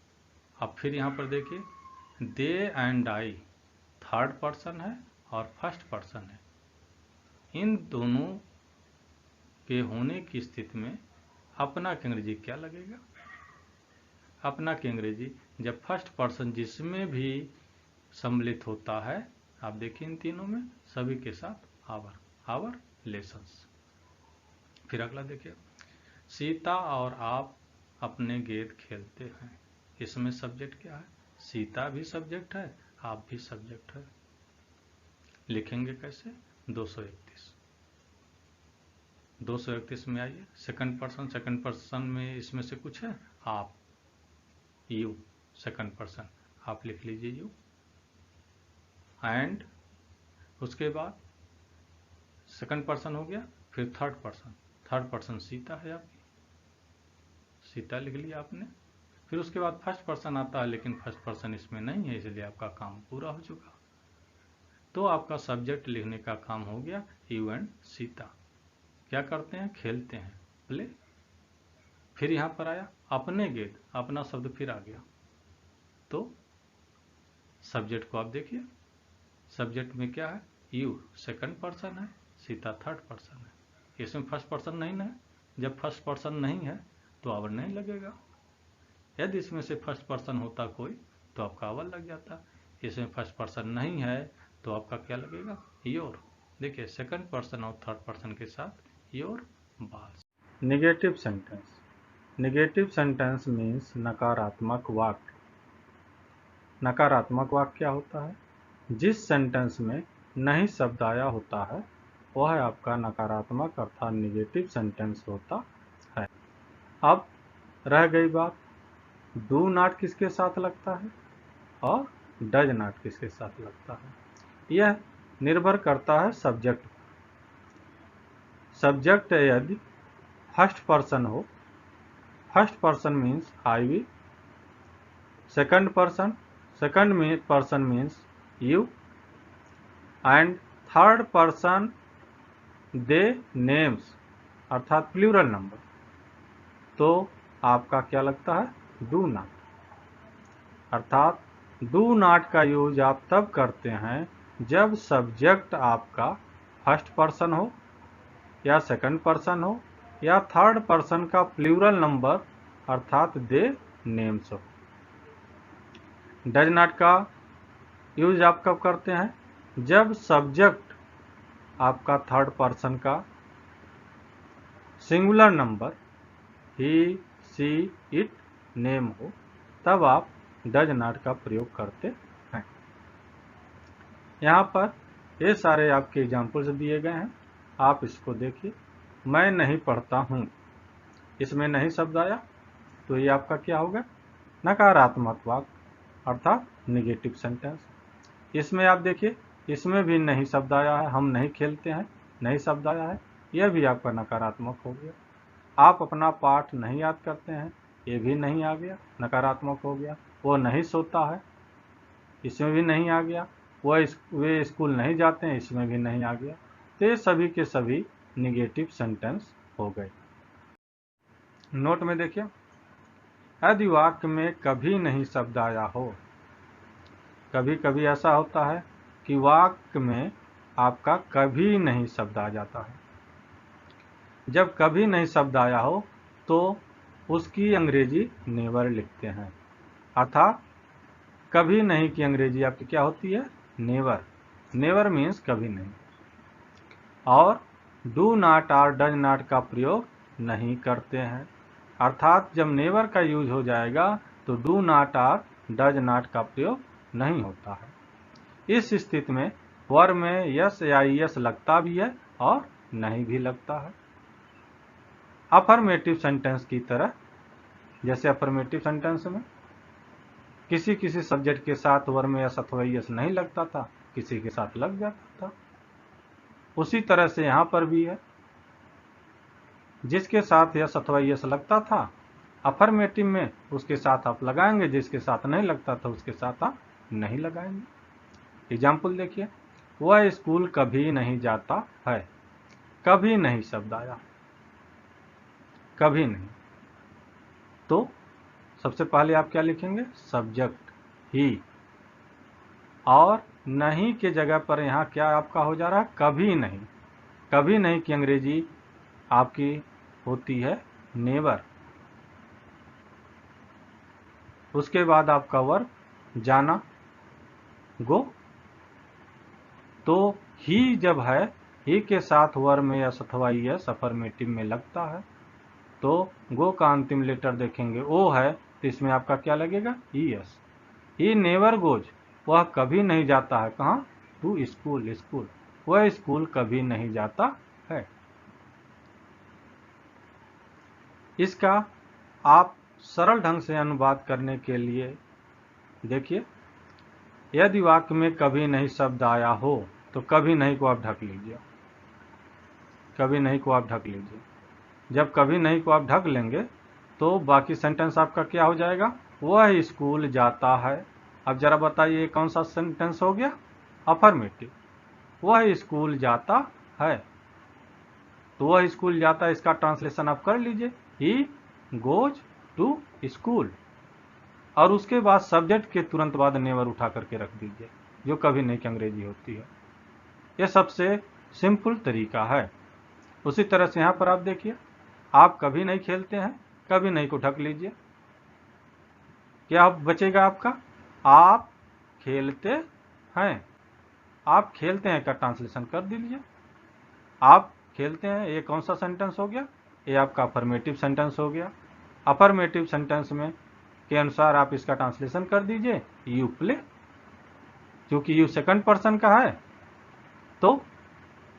अब फिर यहां पर देखिए, दे एंड आई थर्ड पर्सन है और फर्स्ट पर्सन है। इन दोनों के होने की स्थिति में अपना की अंग्रेजी क्या लगेगा? अपना की अंग्रेजी जब फर्स्ट पर्सन जिसमें भी सम्मिलित होता है, आप देखिए इन तीनों में सभी के साथ आवर लेसन्स। फिर अगला देखिए, सीता और आप अपने गेंद खेलते हैं। इसमें सब्जेक्ट क्या है? सीता भी सब्जेक्ट है, आप भी सब्जेक्ट है। लिखेंगे कैसे? 231 में आइए, सेकंड पर्सन में इसमें से कुछ है? आप, यू सेकंड पर्सन, आप लिख लीजिए यू। एंड उसके बाद सेकंड पर्सन हो गया, फिर थर्ड पर्सन सीता है आपकी, सीता लिख लिया आपने। फिर उसके बाद फर्स्ट पर्सन आता है, लेकिन फर्स्ट पर्सन इसमें नहीं है, इसलिए आपका काम पूरा हो चुका। तो आपका सब्जेक्ट लिखने का काम हो गया। यू एंड सीता क्या करते हैं? खेलते हैं, प्ले। फिर यहां पर आया अपने गेंद, अपना शब्द फिर आ गया। तो सब्जेक्ट को आप देखिए, सब्जेक्ट में क्या है? यू सेकंड पर्सन है, सीता थर्ड पर्सन है। इसमें फर्स्ट पर्सन नहीं है। जब फर्स्ट पर्सन नहीं है तो आवर नहीं लगेगा। यदि इसमें से फर्स्ट पर्सन होता कोई तो आपका आवर लग जाता। इसमें फर्स्ट पर्सन नहीं है तो आपका क्या लगेगा? योर। देखिए, सेकंड पर्सन और थर्ड पर्सन के साथ योर बाल्स। Negative sentence. Negative sentence means नकारात्मक वाक्य। नकारात्मक वाक्य क्या होता है? जिस सेंटेंस में नहीं शब्द आया होता है वह आपका नकारात्मक अर्थात नेगेटिव सेंटेंस होता है। अब रह गई बात, डू नॉट किसके साथ लगता है और डज नॉट किसके साथ लगता है। यह निर्भर करता है सब्जेक्ट पर। सब्जेक्ट यदि फर्स्ट पर्सन हो, first person means I we, second person means you, and third person they names अर्थात प्लूरल नंबर, तो आपका क्या लगता है? Do not. अर्थात डू नॉट का यूज आप तब करते हैं जब सब्जेक्ट आपका फर्स्ट पर्सन हो या सेकंड पर्सन हो या थर्ड पर्सन का प्लूरल नंबर अर्थात दे नेम्स हो। डज नॉट का यूज आप कब करते हैं जब सब्जेक्ट आपका थर्ड पर्सन का singular number he she it name हो, तब आप डज नॉट का प्रयोग करते हैं। यहाँ पर ये सारे आपके एग्जाम्पल्स दिए गए हैं, आप इसको देखिए। मैं नहीं पढ़ता हूँ, इसमें नहीं शब्द आया तो ये आपका क्या होगा, नकारात्मक वाक्य अर्थात निगेटिव सेंटेंस। इसमें आप देखिए, इसमें भी नहीं शब्द आया है, हम नहीं खेलते हैं, नहीं शब्द आया है, यह भी आपका नकारात्मक हो गया। आप अपना पाठ नहीं याद करते हैं, ये भी नहीं आ गया, नकारात्मक हो गया। वो नहीं सोता है, इसमें भी नहीं आ गया। वे स्कूल नहीं जाते हैं, इसमें भी नहीं आ गया। तो ये सभी के सभी निगेटिव सेंटेंस हो गए। नोट में देखिए, यदि वाक्य में कभी नहीं शब्द आया हो, कभी कभी ऐसा होता है कि वाक्य में आपका कभी नहीं शब्द आ जाता है। जब कभी नहीं शब्द आया हो तो उसकी अंग्रेजी नेवर लिखते हैं, अर्थात कभी नहीं की अंग्रेजी आपकी क्या होती है, नेवर। नेवर मीन्स कभी नहीं। और डू नॉट और डज नॉट का प्रयोग नहीं करते हैं, अर्थात जब नेवर का यूज हो जाएगा तो डू नॉट और डज नॉट का प्रयोग नहीं होता है। इस स्थिति में वर्ब में यस या यस लगता भी है और नहीं भी लगता है। अफर्मेटिव सेंटेंस की तरह, जैसे अफर्मेटिव सेंटेंस में किसी किसी सब्जेक्ट के साथ वर्ब में यस अथवा यस नहीं लगता था, किसी के साथ लग जाता था। उसी तरह से यहाँ पर भी है, जिसके साथ यस अथवा यस लगता था अफर्मेटिव में उसके साथ आप लगाएंगे, जिसके साथ नहीं लगता था उसके साथ आप नहीं लगाएंगे। एग्जाम्पल देखिए, वह स्कूल कभी नहीं जाता है, कभी नहीं शब्द आया, कभी नहीं। तो सबसे पहले आप क्या लिखेंगे, सब्जेक्ट ही, और नहीं के जगह पर यहाँ क्या आपका हो जा रहा है, कभी नहीं। कभी नहीं की अंग्रेजी आपकी होती है नेवर। उसके बाद आपका वर्ब जाना, गो। तो ही जब है, ही के साथ वर्ब में यस अथवा यस अफर्मेटिव में लगता है, तो गो का अंतिम लेटर देखेंगे ओ है, तो इसमें आपका क्या लगेगा, यस। ही नेवर गोज, वह कभी नहीं जाता है, कहाँ, टू स्कूल, स्कूल। वह स्कूल कभी नहीं जाता है। इसका आप सरल ढंग से अनुवाद करने के लिए देखिए, यदि वाक्य में कभी नहीं शब्द आया हो तो कभी नहीं को आप ढक लीजिए, कभी नहीं को आप ढक लीजिए। जब कभी नहीं को आप ढक लेंगे तो बाकी सेंटेंस आपका क्या हो जाएगा, वह स्कूल जाता है। अब जरा बताइए कौन सा सेंटेंस हो गया, अफर्मेटिव। वह स्कूल जाता है, तो वह स्कूल जाता है, इसका ट्रांसलेशन आप कर लीजिए, ही गोज टू स्कूल। और उसके बाद सब्जेक्ट के तुरंत बाद नेवर उठा करके रख दीजिए, जो कभी नहीं की अंग्रेजी होती है। यह सबसे सिंपल तरीका है। उसी तरह से यहाँ पर आप देखिए, आप कभी नहीं खेलते हैं, कभी नहीं को ढक लीजिए, क्या बचेगा आपका, आप खेलते हैं। आप खेलते हैं का ट्रांसलेशन कर दीजिए। आप खेलते हैं, ये कौन सा सेंटेंस हो गया, ये आपका अफर्मेटिव सेंटेंस हो गया। अफर्मेटिव सेंटेंस में के अनुसार आप इसका ट्रांसलेशन कर दीजिए, यू प्ले। क्योंकि यू सेकंड पर्सन का है तो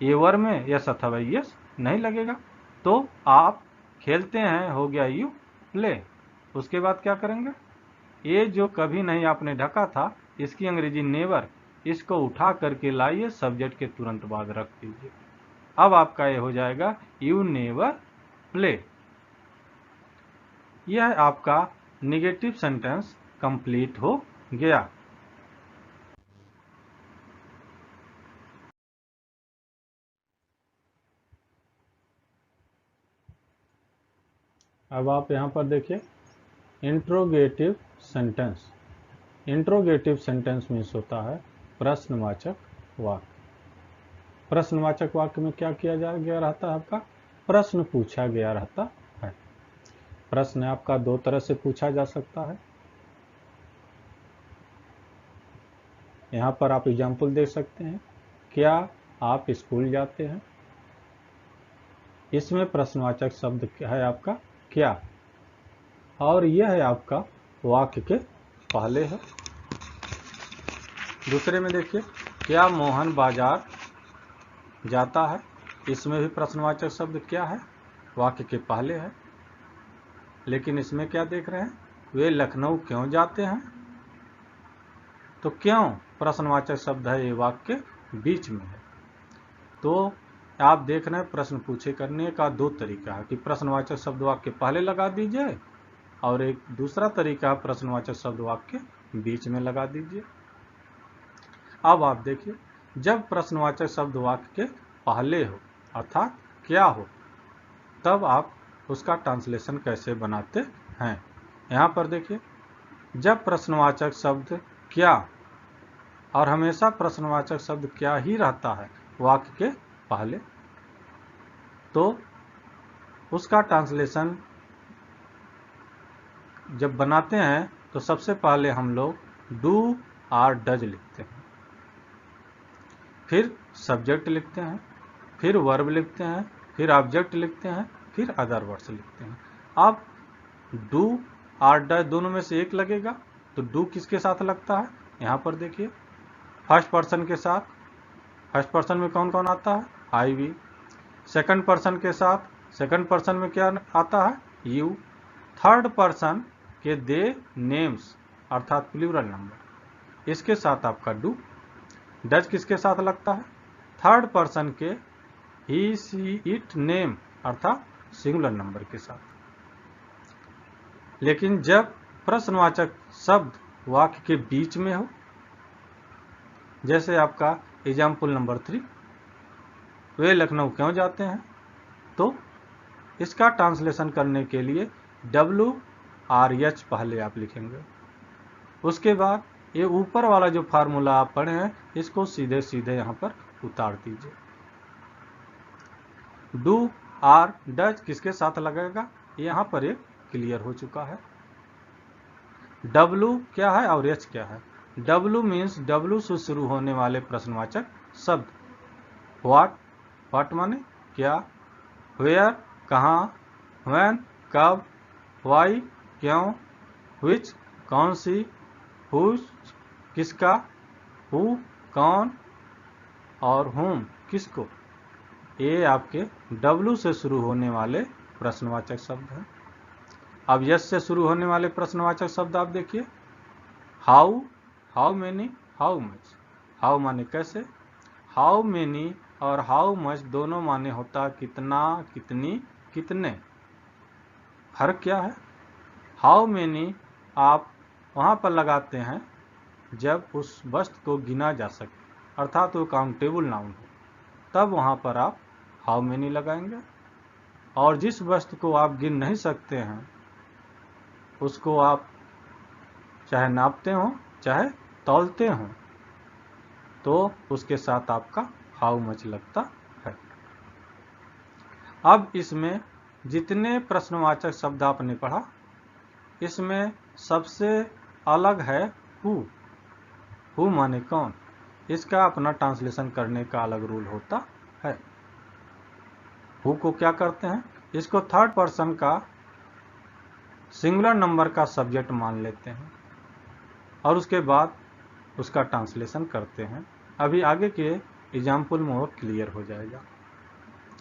ये वर्ब में यस अथवा यस नहीं लगेगा, तो आप खेलते हैं हो गया यू प्ले। उसके बाद क्या करेंगे, ये जो कभी नहीं आपने ढका था इसकी अंग्रेजी नेवर, इसको उठा करके लाइए, सब्जेक्ट के तुरंत बाद रख दीजिए। अब आपका ये हो जाएगा यू नेवर प्ले। यह आपका निगेटिव सेंटेंस कंप्लीट हो गया। अब आप यहाँ पर देखिए interrogative sentence. Interrogative sentence means होता है प्रश्नवाचक वाक्य। प्रश्नवाचक वाक्य में क्या किया गया रहता है, आपका प्रश्न पूछा गया रहता है। प्रश्न आपका दो तरह से पूछा जा सकता है। यहां पर आप एग्जाम्पल देख सकते हैं, क्या आप स्कूल जाते हैं। इसमें प्रश्नवाचक शब्द है आपका क्या, और यह है आपका वाक्य के पहले है। दूसरे में देखिए, क्या मोहन बाजार जाता है। इसमें भी प्रश्नवाचक शब्द क्या है, वाक्य के पहले है। लेकिन इसमें क्या देख रहे हैं, वे लखनऊ क्यों जाते हैं। तो क्यों प्रश्नवाचक शब्द है, ये वाक्य बीच में है। तो आप देख रहे हैं प्रश्न पूछे करने का दो तरीका है कि प्रश्नवाचक शब्द वाक्य पहले लगा दीजिए, और एक दूसरा तरीका है प्रश्नवाचक शब्द वाक्य बीच में लगा दीजिए। अब आप देखिए, जब प्रश्नवाचक शब्द वाक्य के पहले हो अर्थात क्या हो, तब आप उसका ट्रांसलेशन कैसे बनाते हैं। यहां पर देखिए, जब प्रश्नवाचक शब्द क्या, और हमेशा प्रश्नवाचक शब्द क्या ही रहता है वाक्य के पहले, तो उसका ट्रांसलेशन जब बनाते हैं तो सबसे पहले हम लोग डू और डज लिखते हैं, फिर सब्जेक्ट लिखते हैं, फिर वर्ब लिखते हैं, फिर ऑब्जेक्ट लिखते हैं, फिर अदर वर्ड्स लिखते हैं। अब डू और डज दोनों में से एक लगेगा, तो डू किसके साथ लगता है, यहां पर देखिए फर्स्ट पर्सन के साथ। फर्स्ट पर्सन में कौन कौन आता है, आई वी। सेकंड पर्सन के साथ, सेकंड पर्सन में क्या आता है, यू। थर्ड पर्सन के दे नेम्स अर्थात प्लूरल नंबर, इसके साथ आपका डू। डज किसके साथ लगता है, थर्ड पर्सन के ही सी इट नेम अर्थात सिंगुलर नंबर के साथ। लेकिन जब प्रश्नवाचक शब्द वाक्य के बीच में हो, जैसे आपका एग्जाम्पल नंबर 3, वे लखनऊ क्यों जाते हैं, तो इसका ट्रांसलेशन करने के लिए WRH पहले आप लिखेंगे। उसके बाद ये ऊपर वाला जो फार्मूला आप पढ़े हैं, इसको सीधे सीधे यहां पर उतार दीजिए। डू और डज किसके साथ लगेगा, यहां पर एक क्लियर हो चुका है। W क्या है और H क्या है। W मीन्स W से शुरू होने वाले प्रश्नवाचक शब्द। व्हाट माने क्या, वेयर कहाँ, व्हेन कब, वाई क्यों, विच कौन सी, हुज किसका, हु कौन, और हुम किसको। ये आपके W से शुरू होने वाले प्रश्नवाचक शब्द हैं। अब यस से शुरू होने वाले प्रश्नवाचक शब्द आप देखिए, how, how many, how much. How माने कैसे, हाउ मेनी और हाउ मच दोनों माने होता कितना, कितनी, कितने। फर्क क्या है, हाउ मेनी आप वहां पर लगाते हैं जब उस वस्तु को गिना जा सके अर्थात वो काउंटेबल नाउन हो, तब वहां पर आप हाउ मेनी लगाएंगे। और जिस वस्तु को आप गिन नहीं सकते हैं, उसको आप चाहे नापते हो चाहे तौलते हो, तो उसके साथ आपका हाउ मच लगता है। अब इसमें जितने प्रश्नवाचक शब्द आपने पढ़ा, इसमें सबसे अलग है हु। हु माने कौन, इसका अपना ट्रांसलेशन करने का अलग रूल होता है। हु को क्या करते हैं, इसको थर्ड पर्सन का सिंगुलर नंबर का सब्जेक्ट मान लेते हैं और उसके बाद उसका ट्रांसलेशन करते हैं। अभी आगे के एग्जाम्पल में वो क्लियर हो जाएगा।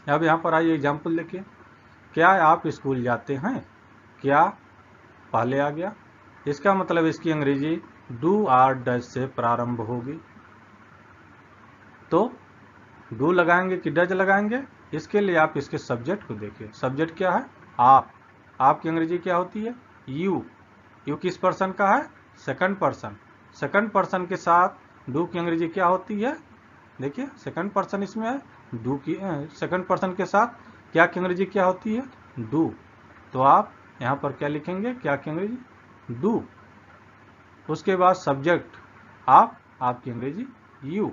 अब यहाँ पर आइए एग्जाम्पल देखिए, क्या आप स्कूल जाते हैं, क्या पहले आ गया, इसका मतलब इसकी अंग्रेजी डू और डज से प्रारंभ होगी। तो डू लगाएंगे कि डज लगाएंगे, इसके लिए आप इसके सब्जेक्ट को देखिए। सब्जेक्ट क्या है, आप। आपकी अंग्रेजी क्या होती है, यू। यू किस पर्सन का है, सेकंड पर्सन। सेकंड पर्सन के साथ डू की अंग्रेजी क्या होती है, देखिए सेकंड पर्सन इसमें है, डू की सेकंड पर्सन के साथ क्या की अंग्रेजी क्या होती है, डू। तो आप यहाँ पर क्या लिखेंगे, क्या की अंग्रेजी, डू। उसके बाद सब्जेक्ट आप, आपकी अंग्रेजी यू।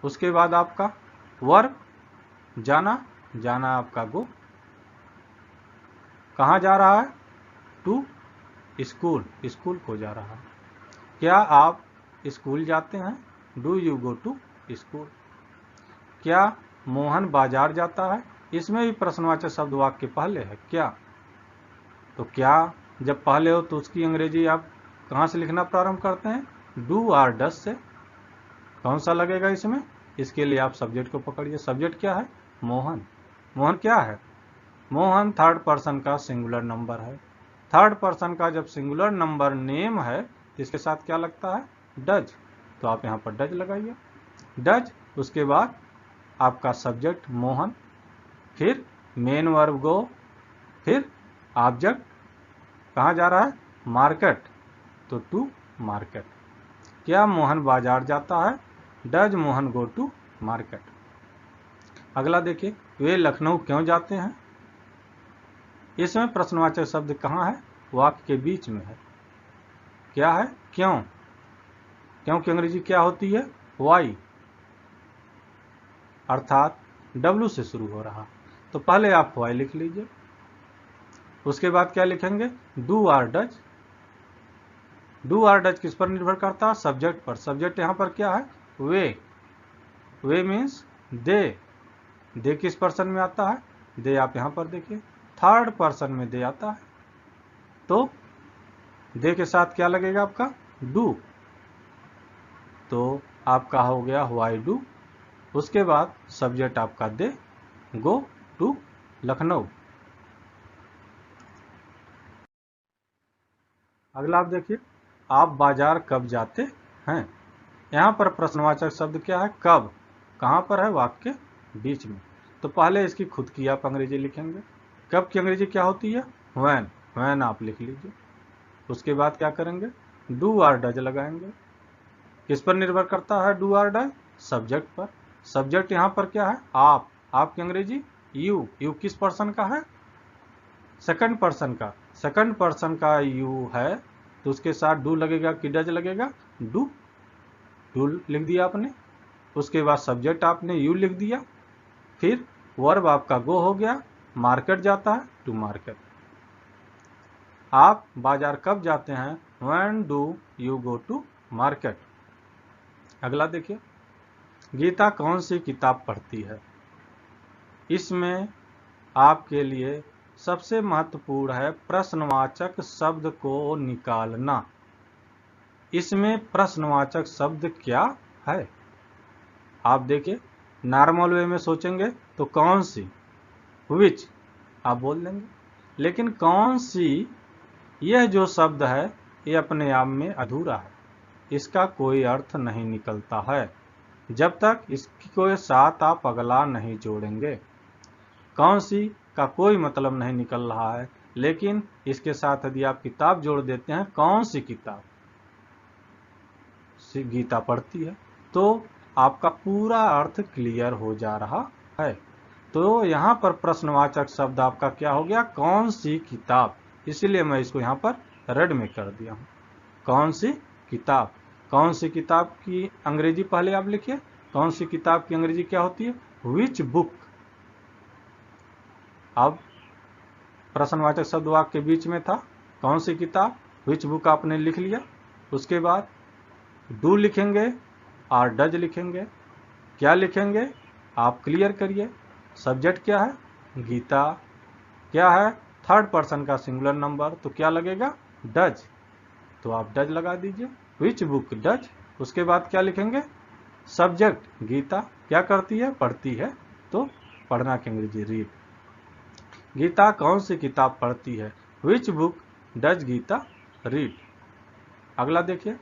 उसके बाद आपका वर्ब जाना, जाना आपका गो। कहाँ जा रहा है? टू स्कूल, स्कूल को जा रहा है। क्या आप स्कूल जाते हैं? Do you go to school. क्या मोहन बाजार जाता है? इसमें भी प्रश्नवाचक शब्द वाक्य पहले है क्या। तो क्या जब पहले हो तो उसकी अंग्रेजी आप कहाँ से लिखना प्रारंभ करते हैं? डू और डस से। कौन सा लगेगा इसमें? इसके लिए आप सब्जेक्ट को पकड़िए। सब्जेक्ट क्या है? मोहन। मोहन क्या है? मोहन थर्ड पर्सन का सिंगुलर नंबर है। थर्ड पर्सन का जब सिंगुलर नंबर नेम है तो इसके साथ क्या लगता है? डज। तो आप यहाँ पर डज लगाइए, डज। उसके बाद आपका सब्जेक्ट मोहन, फिर मेन वर्ब गो, फिर ऑब्जेक्ट कहाँ जा रहा है? मार्केट, तो टू मार्केट। क्या मोहन बाजार जाता है? Does Mohan go to market. अगला देखिए, वे लखनऊ क्यों जाते हैं? इसमें प्रश्नवाचक शब्द कहाँ है? वाक्य के बीच में है। क्या है? क्यों। क्यों की अंग्रेजी क्या होती है? वाई, अर्थात डब्ल्यू से शुरू हो रहा। तो पहले आप वाई लिख लीजिए। उसके बाद क्या लिखेंगे? Do or does. Do or does किस पर निर्भर करता है? सब्जेक्ट पर। सब्जेक्ट यहां पर क्या है? वे। वे मीन्स दे। दे किस पर्सन में आता है? दे आप यहां पर देखिए, थर्ड पर्सन में दे आता है। तो दे के साथ क्या लगेगा आपका? डू। तो आपका हो गया व्हाई डू। उसके बाद सब्जेक्ट आपका दे, गो टू लखनऊ। अगला आप देखिए, आप बाजार कब जाते हैं? यहां पर प्रश्नवाचक शब्द क्या है? कब। कहां पर है? वाक्य के बीच में। तो पहले इसकी खुद की आप अंग्रेजी लिखेंगे। कब की अंग्रेजी क्या होती है? व्हेन। व्हेन आप लिख लीजिए। उसके बाद क्या करेंगे? डू आर डज लगाएंगे। किस पर निर्भर करता है डू आर डज? सब्जेक्ट पर। सब्जेक्ट यहां पर क्या है? आप। आपकी अंग्रेजी यू। यू किस पर्सन का है? सेकंड पर्सन का। सेकंड पर्सन का यू है तो उसके साथ डू लगेगा कि डज लगेगा? डू। डू लिख दिया आपने। उसके बाद सब्जेक्ट आपने यू लिख दिया, फिर वर्ब आपका गो हो गया। मार्केट जाता है, टू मार्केट। आप बाजार कब जाते हैं? When do you go to market. अगला देखिए, गीता कौन सी किताब पढ़ती है? इसमें आपके लिए सबसे महत्वपूर्ण है प्रश्नवाचक शब्द को निकालना। इसमें प्रश्नवाचक शब्द क्या है? आप देखिए, नॉर्मल वे में सोचेंगे तो कौन सी, विच आप बोल देंगे, लेकिन कौन सी यह जो शब्द है ये अपने आप में अधूरा है। इसका कोई अर्थ नहीं निकलता है जब तक इसके साथ आप अगला नहीं जोड़ेंगे। कौन सी का कोई मतलब नहीं निकल रहा है, लेकिन इसके साथ यदि आप किताब जोड़ देते हैं, कौन सी किताब, गीता पढ़ती है, तो आपका पूरा अर्थ क्लियर हो जा रहा है। तो यहाँ पर प्रश्नवाचक शब्द आपका क्या हो गया? कौन सी किताब। इसीलिए मैं इसको यहाँ पर रेड में कर दिया हूँ। कौन सी किताब। कौन सी किताब की अंग्रेजी पहले आप लिखिए। कौन सी किताब की अंग्रेजी क्या होती है? Which book. अब प्रश्नवाचक शब्द वाक्य के बीच में था, कौन सी किताब, विच बुक आपने लिख लिया। उसके बाद डू लिखेंगे और डज लिखेंगे। क्या लिखेंगे आप क्लियर करिए। सब्जेक्ट क्या है? गीता। क्या है? थर्ड पर्सन का सिंगुलर नंबर, तो क्या लगेगा? डज। तो आप डज लगा दीजिए। विच बुक डज। उसके बाद क्या लिखेंगे? सब्जेक्ट गीता। क्या करती है? पढ़ती है, तो पढ़ना की अंग्रेजी रीड। गीता कौन सी किताब पढ़ती है? Which book does Gita read. अगला देखिए,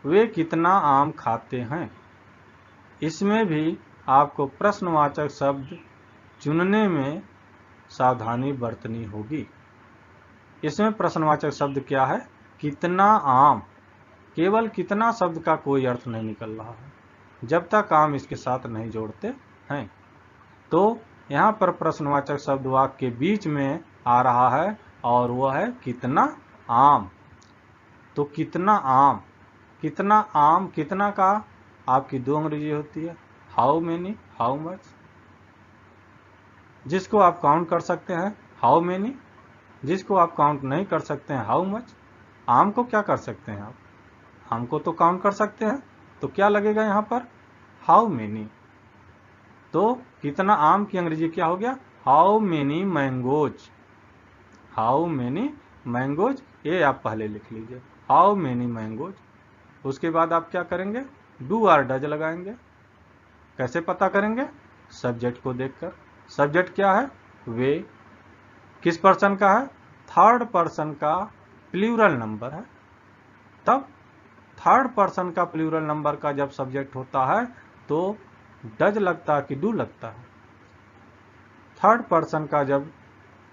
वे कितना आम खाते हैं। इसमें भी आपको प्रश्नवाचक शब्द चुनने में सावधानी बरतनी होगी। इसमें प्रश्नवाचक शब्द क्या है? कितना आम। केवल कितना शब्द का कोई अर्थ नहीं निकल रहा है जब तक आम इसके साथ नहीं जोड़ते हैं। तो यहाँ पर प्रश्नवाचक शब्द वाक्य के बीच में आ रहा है और वह है कितना आम। तो कितना आम, कितना आम, कितना का आपकी दो अंग्रेजी होती है, हाउ मेनी, हाउ मच। जिसको आप काउंट कर सकते हैं हाउ मेनी, जिसको आप काउंट नहीं कर सकते हैं हाउ मच। आम को क्या कर सकते हैं आप, आम को तो काउंट कर सकते हैं, तो क्या लगेगा यहाँ पर, हाउ मेनी। तो कितना आम की अंग्रेजी क्या हो गया, how many mangoes, how many mangoes, ये आप पहले लिख लीजिए, हाउ मेनी मैंगोज। उसके बाद आप क्या करेंगे, डू और डज लगाएंगे। कैसे पता करेंगे, सब्जेक्ट को देखकर। सब्जेक्ट क्या है, वे, किस पर्सन का है, थर्ड पर्सन का प्लूरल नंबर है। तब थर्ड पर्सन का प्लूरल नंबर का जब सब्जेक्ट होता है तो डज लगता है कि डू लगता है। थर्ड पर्सन का जब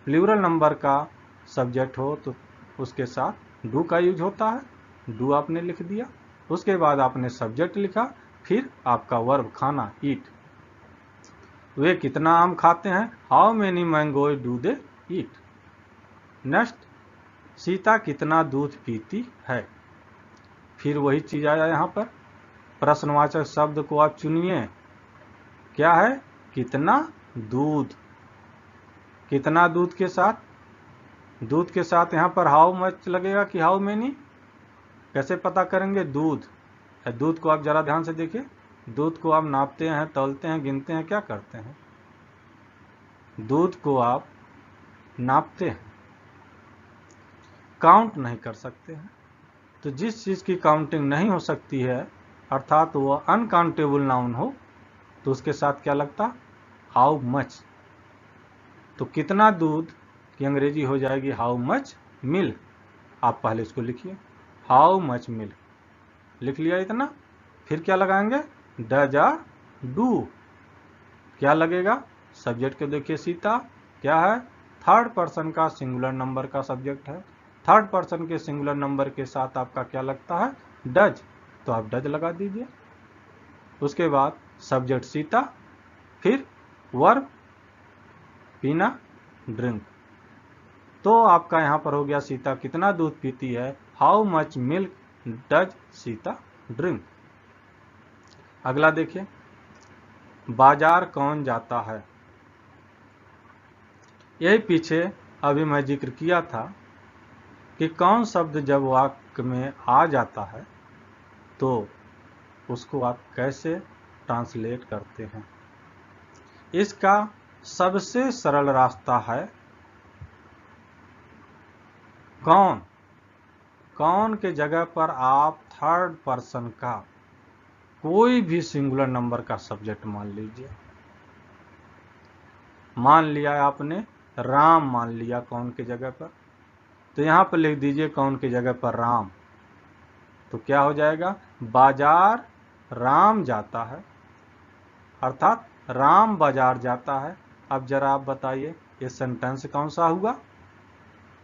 प्लूरल नंबर का सब्जेक्ट हो तो उसके साथ डू का यूज होता है, डू आपने लिख दिया। उसके बाद आपने सब्जेक्ट लिखा, फिर आपका वर्ब खाना, ईट। वे कितना आम खाते हैं, how many mangoes do they eat. Next, Sita कितना दूध पीती है। फिर वही चीज आया यहाँ पर, प्रश्नवाचक शब्द को आप चुनिए, क्या है, कितना दूध। कितना दूध के साथ, दूध के साथ यहाँ पर हाउ मच लगेगा कि हाउ मेनी। कैसे पता करेंगे, दूध, दूध को आप जरा ध्यान से देखिए, दूध को आप नापते हैं, तौलते हैं, गिनते हैं, क्या करते हैं, दूध को आप नापते हैं, काउंट नहीं कर सकते हैं। तो जिस चीज की काउंटिंग नहीं हो सकती है, अर्थात वो अनकाउंटेबल नाउन हो, तो उसके साथ क्या लगता, हाउ मच। तो कितना दूध की अंग्रेजी हो जाएगी हाउ मच मिल्क। आप पहले इसको लिखिए, हाउ मच मिल्क, लिख लिया इतना। फिर क्या लगाएंगे, डज आर डू, क्या लगेगा, सब्जेक्ट को देखिए, सीता क्या है, थर्ड पर्सन का सिंगुलर नंबर का सब्जेक्ट है। थर्ड पर्सन के सिंगुलर नंबर के साथ आपका क्या लगता है, डज, तो आप डज लगा दीजिए। उसके बाद सब्जेक्ट सीता, फिर वर्ब पीना, ड्रिंक। तो आपका यहां पर हो गया, सीता कितना दूध पीती है, how much milk does Sita drink. अगला देखिए, बाजार कौन जाता है। यही पीछे अभी मैं जिक्र किया था कि कौन शब्द जब वाक्य में आ जाता है तो उसको आप कैसे ट्रांसलेट करते हैं। इसका सबसे सरल रास्ता है कौन, कौन के जगह पर आप थर्ड पर्सन का कोई भी सिंगुलर नंबर का सब्जेक्ट मान लीजिए। मान लिया आपने राम, मान लिया कौन के जगह पर, तो यहां पर लिख दीजिए कौन के जगह पर राम। तो क्या हो जाएगा, बाजार राम जाता है, अर्थात राम बाजार जाता है। अब जरा आप बताइए ये सेंटेंस कौन सा हुआ,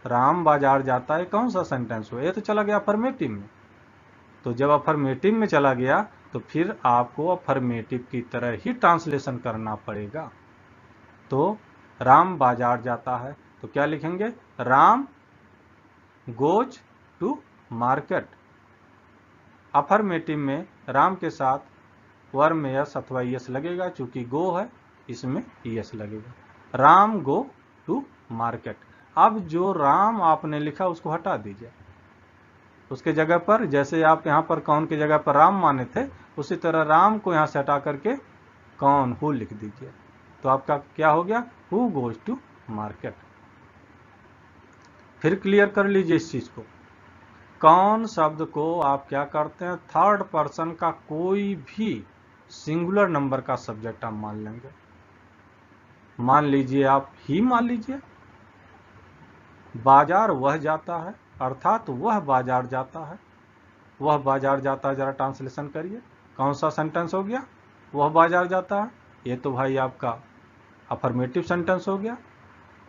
राम बाजार जाता है कौन सा सेंटेंस हुआ, ये तो चला गया अफर्मेटिव में। तो जब अफर्मेटिव में चला गया तो फिर आपको अफर्मेटिव की तरह ही ट्रांसलेशन करना पड़ेगा। तो राम बाजार जाता है, तो क्या लिखेंगे, Ram goes to market. Affirmative में राम के साथ वर्ब में यस अथवा यस लगेगा, चूंकि गो है इसमें यस लगेगा, राम गो टू मार्केट। अब जो राम आपने लिखा उसको हटा दीजिए, उसके जगह पर जैसे आप यहां पर कौन की जगह पर राम माने थे, उसी तरह राम को यहां से हटा करके कौन, हु लिख दीजिए। तो आपका क्या हो गया, हु गोज टू मार्केट। फिर क्लियर कर लीजिए इस चीज को, कौन शब्द को आप क्या करते हैं, थर्ड पर्सन का कोई भी सिंगुलर नंबर का सब्जेक्ट आप मान लेंगे। मान लीजिए आप ही मान लीजिए, बाजार वह जाता है, अर्थात वह बाजार जाता है, वह बाजार जाता है। जरा ट्रांसलेशन करिए, कौन सा सेंटेंस हो गया, वह बाजार जाता है। ये तो भाई आपका अफर्मेटिव सेंटेंस हो गया,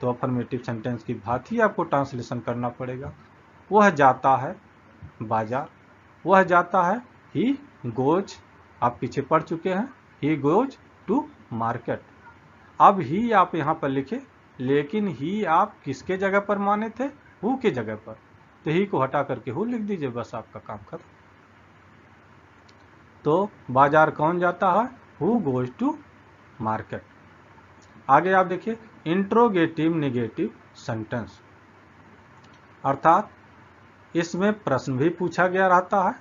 तो अफर्मेटिव सेंटेंस की भांति आपको ट्रांसलेशन करना पड़ेगा। वह जाता है बाजार, वह जाता है, ही गोज, आप पीछे पढ़ चुके हैं, ही गोज टू मार्केट। अब ही आप यहां पर लिखे, लेकिन ही आप किसके जगह पर माने थे, हु के जगह पर। तो ही को हटा करके हु लिख दीजिए, बस आपका काम खत्म। तो बाजार कौन जाता है, हु गोज टू मार्केट। आगे आप देखिए इंट्रोगेटिव नेगेटिव सेंटेंस, अर्थात इसमें प्रश्न भी पूछा गया रहता है,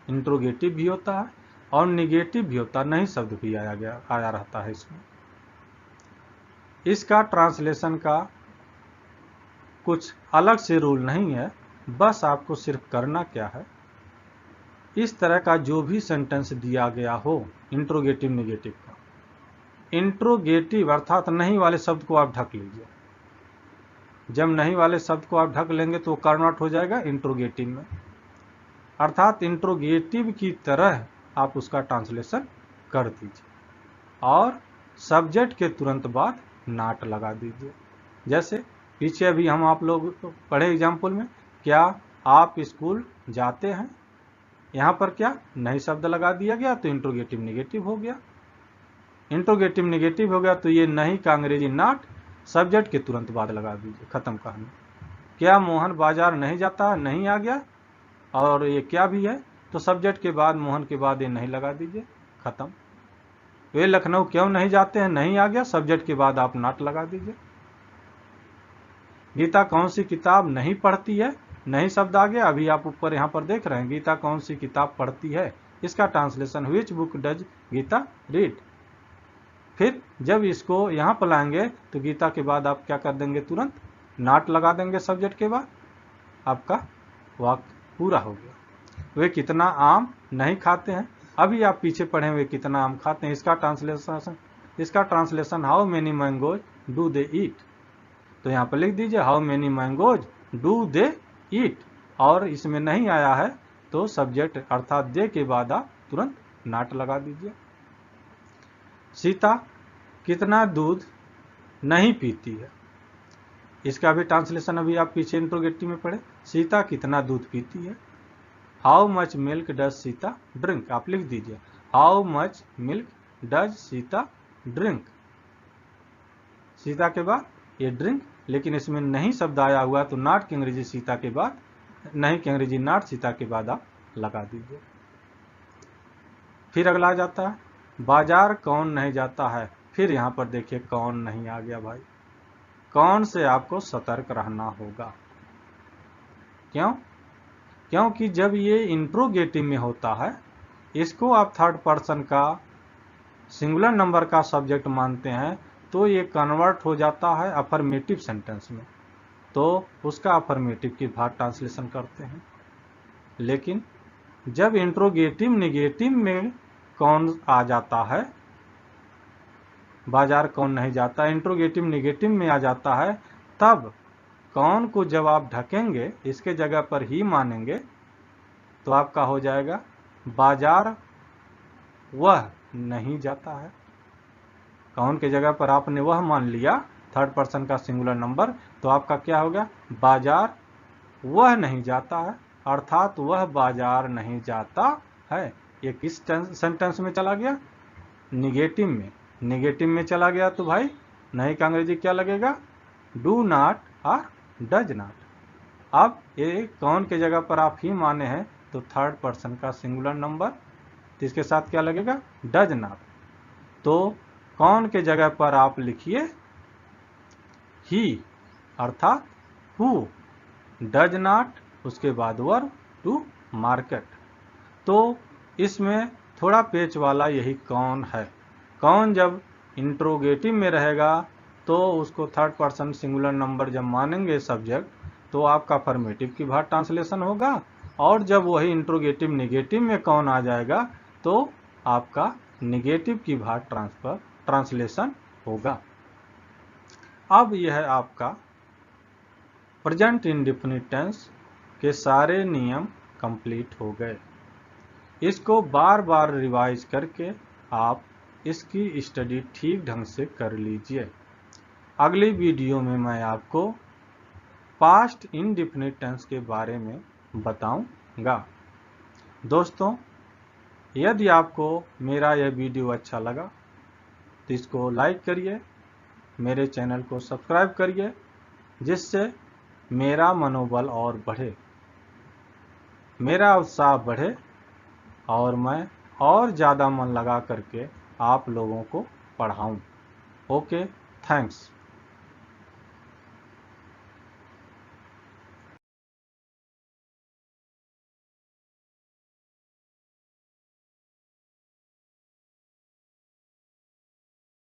इंट्रोगेटिव भी होता है और निगेटिव भी होता है, नहीं शब्द भी आया रहता है इसमें। इसका ट्रांसलेशन का कुछ अलग से रूल नहीं है, बस आपको सिर्फ करना क्या है, इस तरह का जो भी सेंटेंस दिया गया हो इंट्रोगेटिव नेगेटिव का, इंट्रोगेटिव अर्थात नहीं वाले शब्द को आप ढक लीजिए। जब नहीं वाले शब्द को आप ढक लेंगे तो कन्वर्ट हो जाएगा इंट्रोगेटिव में, अर्थात इंट्रोगेटिव की तरह आप उसका ट्रांसलेशन कर दीजिए और सब्जेक्ट के तुरंत बाद नॉट लगा दीजिए। जैसे पीछे अभी हम आप लोग पढ़े एग्जाम्पल में, क्या आप स्कूल जाते हैं, यहाँ पर क्या नहीं शब्द लगा दिया गया तो इंट्रोगेटिव नेगेटिव हो गया। इंट्रोगेटिव नेगेटिव हो गया तो ये नहीं का अंग्रेजी नॉट सब्जेक्ट के तुरंत बाद लगा दीजिए, खत्म कहानी। क्या मोहन बाजार नहीं जाता है, नहीं आ गया और ये क्या भी है तो सब्जेक्ट के बाद मोहन के बाद ये नहीं लगा दीजिए, खत्म। वे लखनऊ क्यों नहीं जाते हैं, नहीं आ गया, सब्जेक्ट के बाद आप नॉट लगा दीजिए। गीता कौन सी किताब नहीं पढ़ती है, नहीं शब्द आ गया, अभी आप ऊपर यहाँ पर देख रहे हैं गीता कौन सी किताब पढ़ती है, इसका translation which book does Gita read. फिर जब इसको यहाँ पर लाएंगे तो गीता के बाद आप क्या कर देंगे, तुरंत नॉट लगा देंगे सब्जेक्ट के बाद, आपका वाक्य पूरा हो गया। वे कितना आम नहीं खाते हैं, अभी आप पीछे पढ़े हुए कितना आम खाते हैं, इसका translation how many mangoes do they eat. तो यहाँ पर लिख दीजिए how many mangoes do they eat, और इसमें नहीं आया है तो सब्जेक्ट अर्थात दे के बाद आप तुरंत नॉट लगा दीजिए। सीता कितना दूध नहीं पीती है, इसका भी ट्रांसलेशन अभी आप पीछे इंट्रोगेटिव में पढ़े, सीता कितना दूध पीती है। How much milk does Sita drink, आप लिख दीजिए how much milk does Sita drink. Sita के बाद ये ड्रिंक, लेकिन इसमें नहीं शब्द आया हुआ तो नॉट की अंग्रेजी सीता के बाद, नहीं की अंग्रेजी नॉट सीता के बाद आप लगा दीजिए। फिर अगला आ जाता है बाजार कौन नहीं जाता है, फिर यहाँ पर देखिए कौन नहीं आ गया भाई, कौन से आपको सतर्क रहना होगा। क्यों, क्योंकि जब ये इंट्रोगेटिव में होता है, इसको आप थर्ड पर्सन का सिंगुलर नंबर का सब्जेक्ट मानते हैं तो ये कन्वर्ट हो जाता है अफर्मेटिव सेंटेंस में, तो उसका अफर्मेटिव की भाग ट्रांसलेशन करते हैं। लेकिन जब इंट्रोगेटिव नेगेटिव में कौन आ जाता है, बाजार कौन नहीं जाता, इंट्रोगेटिव नेगेटिव में आ जाता है, तब कौन को जब आप ढकेंगे इसके जगह पर ही मानेंगे तो आपका हो जाएगा बाजार वह नहीं जाता है। कौन के जगह पर आपने वह मान लिया थर्ड पर्सन का सिंगुलर नंबर, तो आपका क्या होगा बाजार वह नहीं जाता है, अर्थात वह बाजार नहीं जाता है। ये किस सेंटेंस में चला गया, निगेटिव में। निगेटिव में चला गया तो भाई नहीं का अंग्रेजी क्या लगेगा, डू नॉट और डज नॉट। अब ये कौन के जगह पर आप ही माने हैं तो थर्ड पर्सन का सिंगुलर नंबर, तो इसके साथ क्या लगेगा डज नॉट। तो कौन के जगह पर आप लिखिए ही अर्थात हु, डज नॉट उसके बाद वर्ब टू मार्केट। तो इसमें थोड़ा पेच वाला यही कौन है। कौन जब इंट्रोगेटिव में रहेगा तो उसको थर्ड पर्सन सिंगुलर नंबर जब मानेंगे सब्जेक्ट तो आपका अफर्मेटिव की भाग ट्रांसलेशन होगा, और जब वही इंट्रोगेटिव नेगेटिव में कौन आ जाएगा तो आपका नेगेटिव की भाग ट्रांसलेशन होगा। अब यह आपका प्रेजेंट इंडेफिनिट टेंस के सारे नियम कंप्लीट हो गए। इसको बार बार रिवाइज करके आप इसकी स्टडी ठीक ढंग से कर लीजिए। अगली वीडियो में मैं आपको पास्ट इंडेफिनिट टेंस के बारे में बताऊंगा। दोस्तों, यदि आपको मेरा यह वीडियो अच्छा लगा तो इसको लाइक करिए, मेरे चैनल को सब्सक्राइब करिए, जिससे मेरा मनोबल और बढ़े। मेरा उत्साह बढ़े और मैं और ज़्यादा मन लगा करके आप लोगों को पढ़ाऊँ। Okay, thanks.